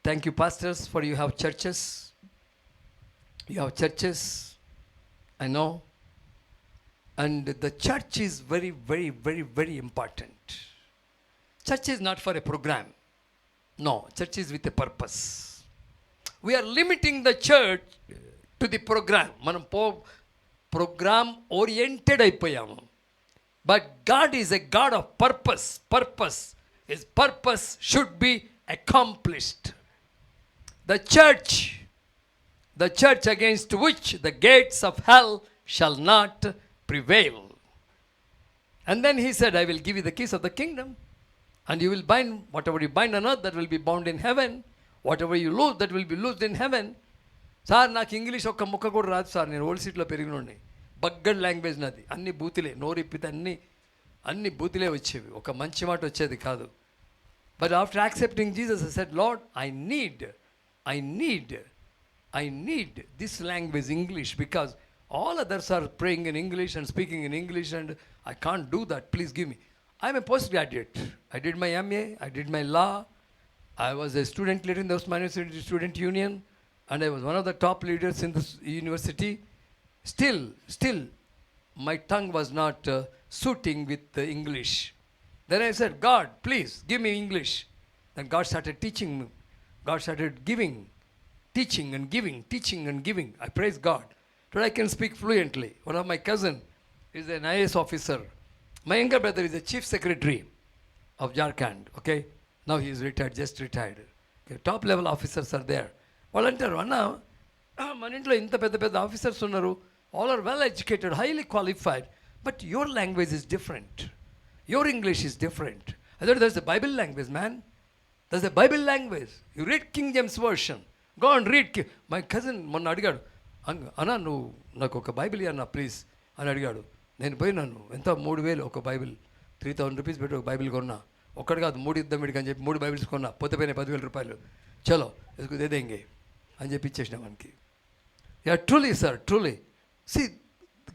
Thank you, pastors, for you have churches. I know. And the church is very, very, very, very important. Church is not for a program. No, church is with a purpose. We are limiting the church to the program. మనం program oriented అయిపోయాము. But God is a God of purpose. His purpose should be accomplished. The church against which the gates of hell shall not prevail. And then he said, I will give you the keys of the kingdom, and you will bind whatever you bind on earth, that will be bound in heaven. Whatever you lose, that will be loosed in heaven. Sir, నాకు ఇంగ్లీష్ ఒక్క ముక్క కూడా రాదు సార్. నేను ఓల్డ్ సిటీలో పెరిగినోడిని. బగ్గడ్ లాంగ్వేజ్ నాది. అన్ని బూతులే, నోరిప్పితే అన్ని బూతులే వచ్చేవి, ఒక మంచి మాట వచ్చేది కాదు. But after accepting Jesus I said, lord, I need this language, English, because all others are praying in English and speaking in English, and I can't do that. Please give me. I am a postgraduate. I did my MA, I did my law. I was a student leader in the Osmania University Student Union, and I was one of the top leaders in this university. Still, my tongue was not suiting with English. Then I said, God, please give me English. Then God started teaching me. God started teaching and giving. I praise God. Today I can speak fluently. One of my cousin is an IAS officer. My younger brother is a chief secretary of Jharkhand. Okay, now he is retired, just retired. Okay, top level officers are there. వాళ్ళు అంటారు, అన్న మన ఇంట్లో ఇంత పెద్ద ఆఫీసర్స్ ఉన్నారు, all are well educated, highly qualified, but your language is different. Your English is different. I thought there's a Bible language, man. There's a Bible language. You read King James Version. Go and read. My cousin మొన్న అడిగాడు, అన్న నువ్వు నాకు ఒక బైబిల్ ఇవ్వన్నా ప్లీజ్ అని అడిగాడు. నేను పోయినాను, ఎంత 3,000 ఒక బైబిల్, 3,000 రూపీస్ పెట్టి ఒక బైబిల్ కొన్నా. ఒక్కటి కాదు, 3 ఇద్దాం వీడికి అని చెప్పి 3 బైబిల్స్ కొన్నా. పోతే పోయినాయి 10,000 రూపాయలు. చలో ఇసుకు దేదేంగే. అని చెప్పి ఇచ్చేసిన మనకి. Yeah truly sir, truly. See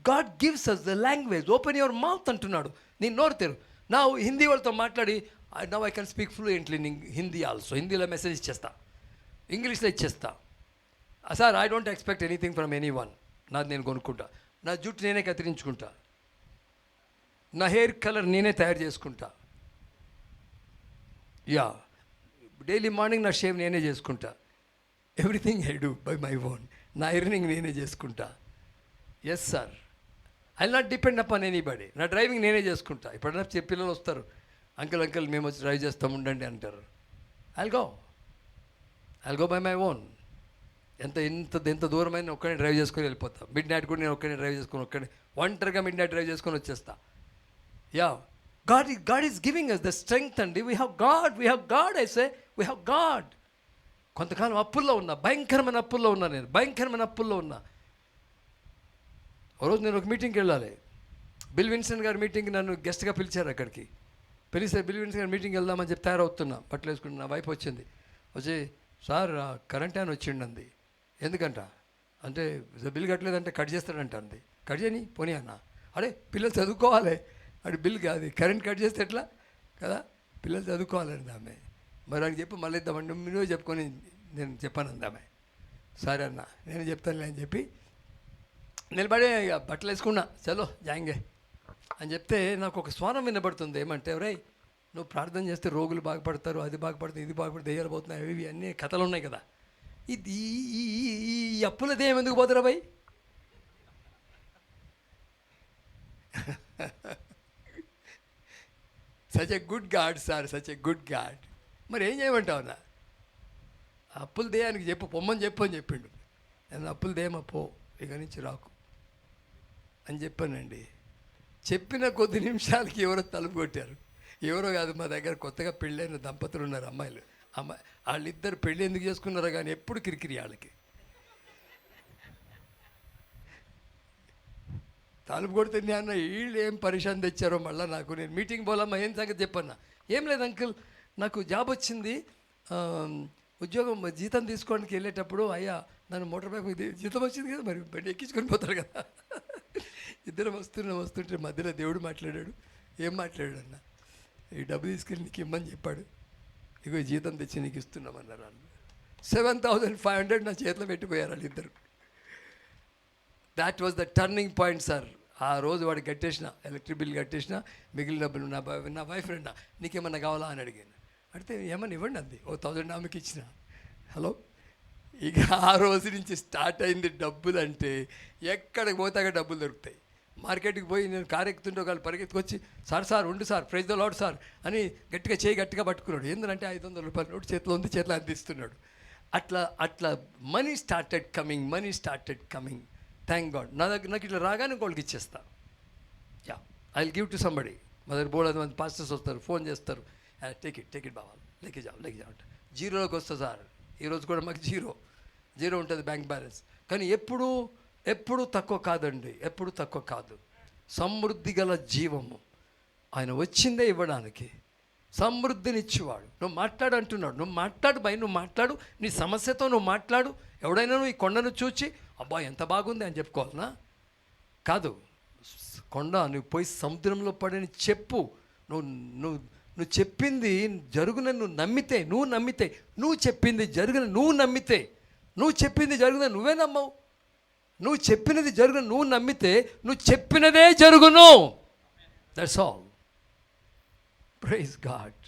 God gives us the language. Open your mouth అంటున్నాడు. నేను నోరు తెరు. నా హిందీ వాళ్ళతో మాట్లాడి now I can speak fluently in Hindi also. హిందీలో మెసేజ్ ఇచ్చేస్తా, ఇంగ్లీష్లో ఇచ్చేస్తా. Sir I don't expect anything from anyone. నాది నేను కొనుక్కుంటా, నా జుట్టు నేనే కత్తిరించుకుంటా, నా హెయిర్ కలర్ నేనే తయారు చేసుకుంటా. యా డైలీ మార్నింగ్ నా షేవ్ నేనే చేసుకుంటా. Everything I do by my own. నా ఎర్నింగ్ నేనే చేసుకుంటా. Yes sir, I not depend upon anybody. నా డ్రైవింగ్ నేనే చేసుకుంటా. ఇప్పుడన్నా పిల్లలు వస్తారు, అంకుల్ మేము వచ్చి డ్రైవ్ చేస్తాం ఉండండి అంటారు. I'll go by my own. ఎంత దూరమైన ఒక్కడిని డ్రైవ్ చేసుకొని వెళ్ళిపోతా. మిడ్ నైట్ కూడా నేను ఒక్కడిని డ్రైవ్ చేసుకొని ఒంటరిగా మిడ్ నైట్ డ్రైవ్ చేసుకొని వచ్చేస్తా. Ya God is giving us the strength అండి. We have God I say we have God. కొంతకాలం అప్పుల్లో ఉన్నా, భయంకరమైన అప్పుల్లో ఉన్నా. ఒకరోజు నేను ఒక మీటింగ్కి వెళ్ళాలి. బిల్ విన్సెంట్ గారి మీటింగ్కి నన్ను గెస్ట్గా పిలిచారు. అక్కడికి పిలిస్తే బిల్ విన్సెంట్ గారి మీటింగ్కి వెళ్దామని చెప్పి తయారవుతున్నా, బట్టలు వేసుకుంటున్నా. నా వైఫ్ వచ్చింది, వచ్చి సార్ కరెంట్ ఆయన వచ్చిండంది. ఎందుకంట అంటే బిల్ కట్టలేదంటే కట్ చేస్తాడంట అంది. కట్ చేయని పోనీ అన్న. అరే పిల్లలు చదువుకోవాలి, అది బిల్ కాదు, కరెంట్ కట్ చేస్తే ఎట్లా కదా, పిల్లలు చదువుకోవాలండి ఆమె. మరి అని చెప్పి మళ్ళీ ఇద్దామండి, నువ్వే చెప్పుకొని నేను చెప్పానంది ఆమె. సరే అన్న నేను చెప్తానులే అని చెప్పి నిలబడే బట్టలు వేసుకున్నా. చలో జాయింగే అని చెప్తే నాకు ఒక స్వరం వినబడుతుంది. ఏమంటే రై నువ్వు ప్రార్థన చేస్తే రోగులు బాగుపడతారు, అది బాగుపడుతుంది, ఇది బాగుపడుతుంది, దెయ్యాలు పోతున్నాయి, ఇవి అన్నీ కథలు ఉన్నాయి కదా. ఇది ఈ అప్పుల దేయం ఎందుకు పోతారా భయ్? Such a good God sir, such a good God. మరి ఏం చేయమంటావు నా? అప్పుల దేయానికి చెప్పు, పొమ్మని చెప్పు అని చెప్పిండు. నేను అప్పుల దేయమా పో, ఇక నుంచి రాకు అని చెప్పానండి. చెప్పిన కొద్ది నిమిషాలకి ఎవరో తలుపు కొట్టారు. ఎవరో కాదు, మా దగ్గర కొత్తగా పెళ్ళైన దంపతులు ఉన్నారు, అమ్మాయిలు. వాళ్ళిద్దరు పెళ్ళి ఎందుకు చేసుకున్నారో కానీ ఎప్పుడు కిరికిరి వాళ్ళకి. తలుపు కొడితే నేను వీళ్ళు ఏం పరిశాన్ తెచ్చారో మళ్ళీ నాకు. నేను మీటింగ్ పోలమ్మా, ఏం సంగతి చెప్పన్నా. ఏం లేదు అంకుల్, నాకు జాబ్ వచ్చింది, ఉద్యోగం జీతం తీసుకోవడానికి వెళ్ళేటప్పుడు అయ్యా నన్ను మోటార్ బైక్ జీతం వచ్చింది కదా, మరి బండి ఎక్కించుకొని పోతారు కదా. ఇద్దరం వస్తుంటే మధ్యలో దేవుడు మాట్లాడాడు. ఏం మాట్లాడాడు అన్న? ఈ డబ్బు తీసుకెళ్ళి నీకు ఇమ్మని చెప్పాడు, ఇగో జీతం తెచ్చి నీకు ఇస్తున్నామన్నారు వాళ్ళు. 7,500 నా చేతిలో పెట్టిపోయారు వాళ్ళిద్దరు. That was the turning point sir. ఆ రోజు వాడికి కట్టేసిన, ఎలక్ట్రిక్ బిల్ కట్టేసిన, మిగిలిన డబ్బులు నా వైఫ్ ఫ్రెండ్ నీకేమన్నా కావాలా అని అడిగాను. అడిగితే ఏమన్నా ఇవ్వండి అంది. 1,000 ఆమెకి ఇచ్చిన. హలో, ఇక ఆ రోజు నుంచి స్టార్ట్ అయింది డబ్బులు అంటే. ఎక్కడికి పోతాక డబ్బులు దొరుకుతాయి. మార్కెట్కి పోయి నేను కారు ఎక్కుతుంటే ఒకళ్ళు పరిగెత్తుకొచ్చి సార్ ఉండు sir, praise the Lord sir అని గట్టిగా పట్టుకున్నాడు. ఏంటంటే 500 రూపాయల నోటు చేతిలో ఉంది, చేతిలో అందిస్తున్నాడు. అట్లా money started coming. Thank God. నాకు ఇట్లా రాగానే ఇంకోళ్ళకి ఇచ్చేస్తా. Yeah I will give to somebody. మా దగ్గర బోర్డు మంది పాస్టర్స్ వస్తారు, ఫోన్ చేస్తారు, టేక్ ఇట్ బాబా, లేకే జావ్ అంటే జీరోలోకి వస్తా సార్. ఈరోజు కూడా మాకు జీరో ఉంటుంది బ్యాంక్ బ్యాలెన్స్. కానీ ఎప్పుడు తక్కువ కాదండి, ఎప్పుడు తక్కువ కాదు. సమృద్ధి గల జీవము ఆయన వచ్చిందే ఇవ్వడానికి. సమృద్ధినిచ్చేవాడు. నువ్వు మాట్లాడు అంటున్నాడు. నువ్వు మాట్లాడు, నీ సమస్యతో నువ్వు మాట్లాడు. ఎవడైనా నువ్వు ఈ కొండను చూచి అబ్బా ఎంత బాగుంది అని చెప్పుకోవాలనా? కాదు, కొండ నువ్వు పోయి సముద్రంలో పడని చెప్పు. నువ్వు చెప్పింది జరుగునని నువ్వు నమ్మితే నువ్వు చెప్పింది జరుగునని నువ్వు చెప్పింది జరుగునని నువ్వే నమ్మవు. నువ్వు చెప్పినది జరుగును నువ్వు నమ్మితే నువ్వు చెప్పినదే జరుగును. That's all. Praise God.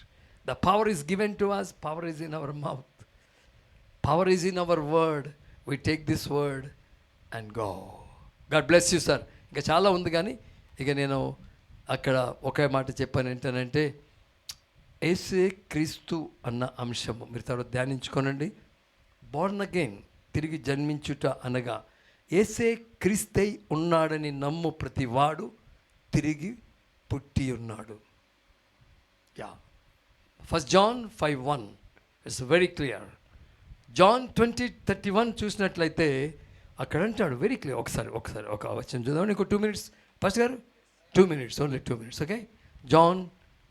The power is given to us. Power is in our mouth. Power is in our word. We take this word and go. God bless you sir. ఇంకా చాలా ఉంది కానీ ఇక నేను అక్కడ ఒకే మాట చెప్పాను ఏంటనంటే, యేసే క్రీస్తు అన్న అంశము మీరు తర్వాత ధ్యానించుకోనండి. బోర్న్ అగైన్, తిరిగి జన్మించుట అనగా యేసే క్రీస్తై ఉన్నాడని నమ్ము ప్రతివాడు తిరిగి పుట్టి ఉన్నాడు. Yeah, 1 John 5:1 it's very clear. John 20:31 చూసినట్లయితే అక్కడ అంటాడు వెరీ క్లియర్. ఒకసారి ఒక వచనం చూద్దాం. ఇంకో 2 minutes పాస్టర్ గారు, 2 minutes, only 2 minutes, okay. John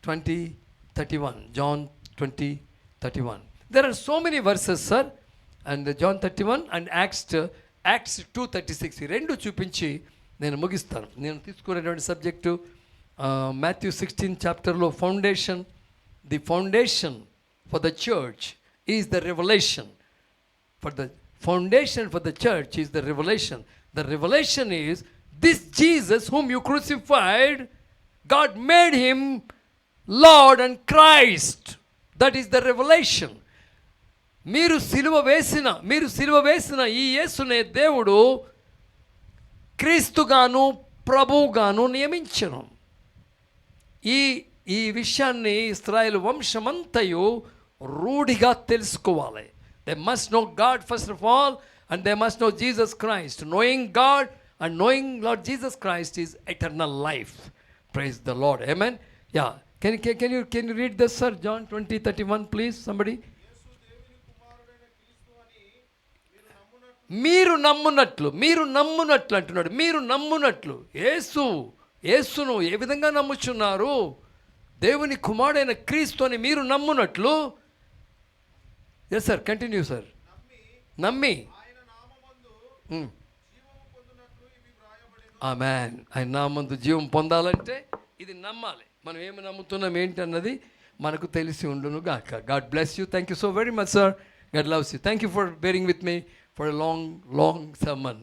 20:31. John 20:31. There are so many verses, sir. And John 31 and Acts 2:36 ఈ రెండు చూపించి నేను ముగిస్తాను. నేను తీసుకునేటువంటి సబ్జెక్టు మాథ్యూ 16 చాప్టర్లో the foundation for the church is the revolution. Foundation for the church is the revelation. The revelation is this Jesus whom you crucified, God made him Lord and Christ. That is the revelation. మీరు సిలువ వేసిన ఈ యేసునే దేవుడు క్రీస్తుగాను ప్రభువుగాను నియమించను. ఈ విషయాన్ని ఇశ్రాయేలు వంశమంతయు రూఢిగా తెలుసుకోవాలి. They must know God first of all, and they must know Jesus Christ. Knowing God and knowing Lord Jesus Christ is eternal life. Praise the Lord. Amen. Yeah. Can you read this, sir? John 20:31, please. Somebody. మీరు నమ్మునట్లు అంటున్నాడు. మీరు నమ్మునట్లు యేసును ఏ విధంగా నమ్ముచున్నారు? దేవుని కుమారుడైన క్రీస్తు అని మీరు నమ్మునట్లు. Yes sir, continue sir. నమ్మి ఆమేన్. ఆయన నామందు జీవం పొందాలంటే ఇది నమ్మాలి. మనం ఏమి నమ్ముతున్నాం ఏంటి అన్నది మనకు తెలిసి ఉండును గాక. God bless you. Thank you so very much sir. God loves you. Thank you for bearing with me for a long sermon.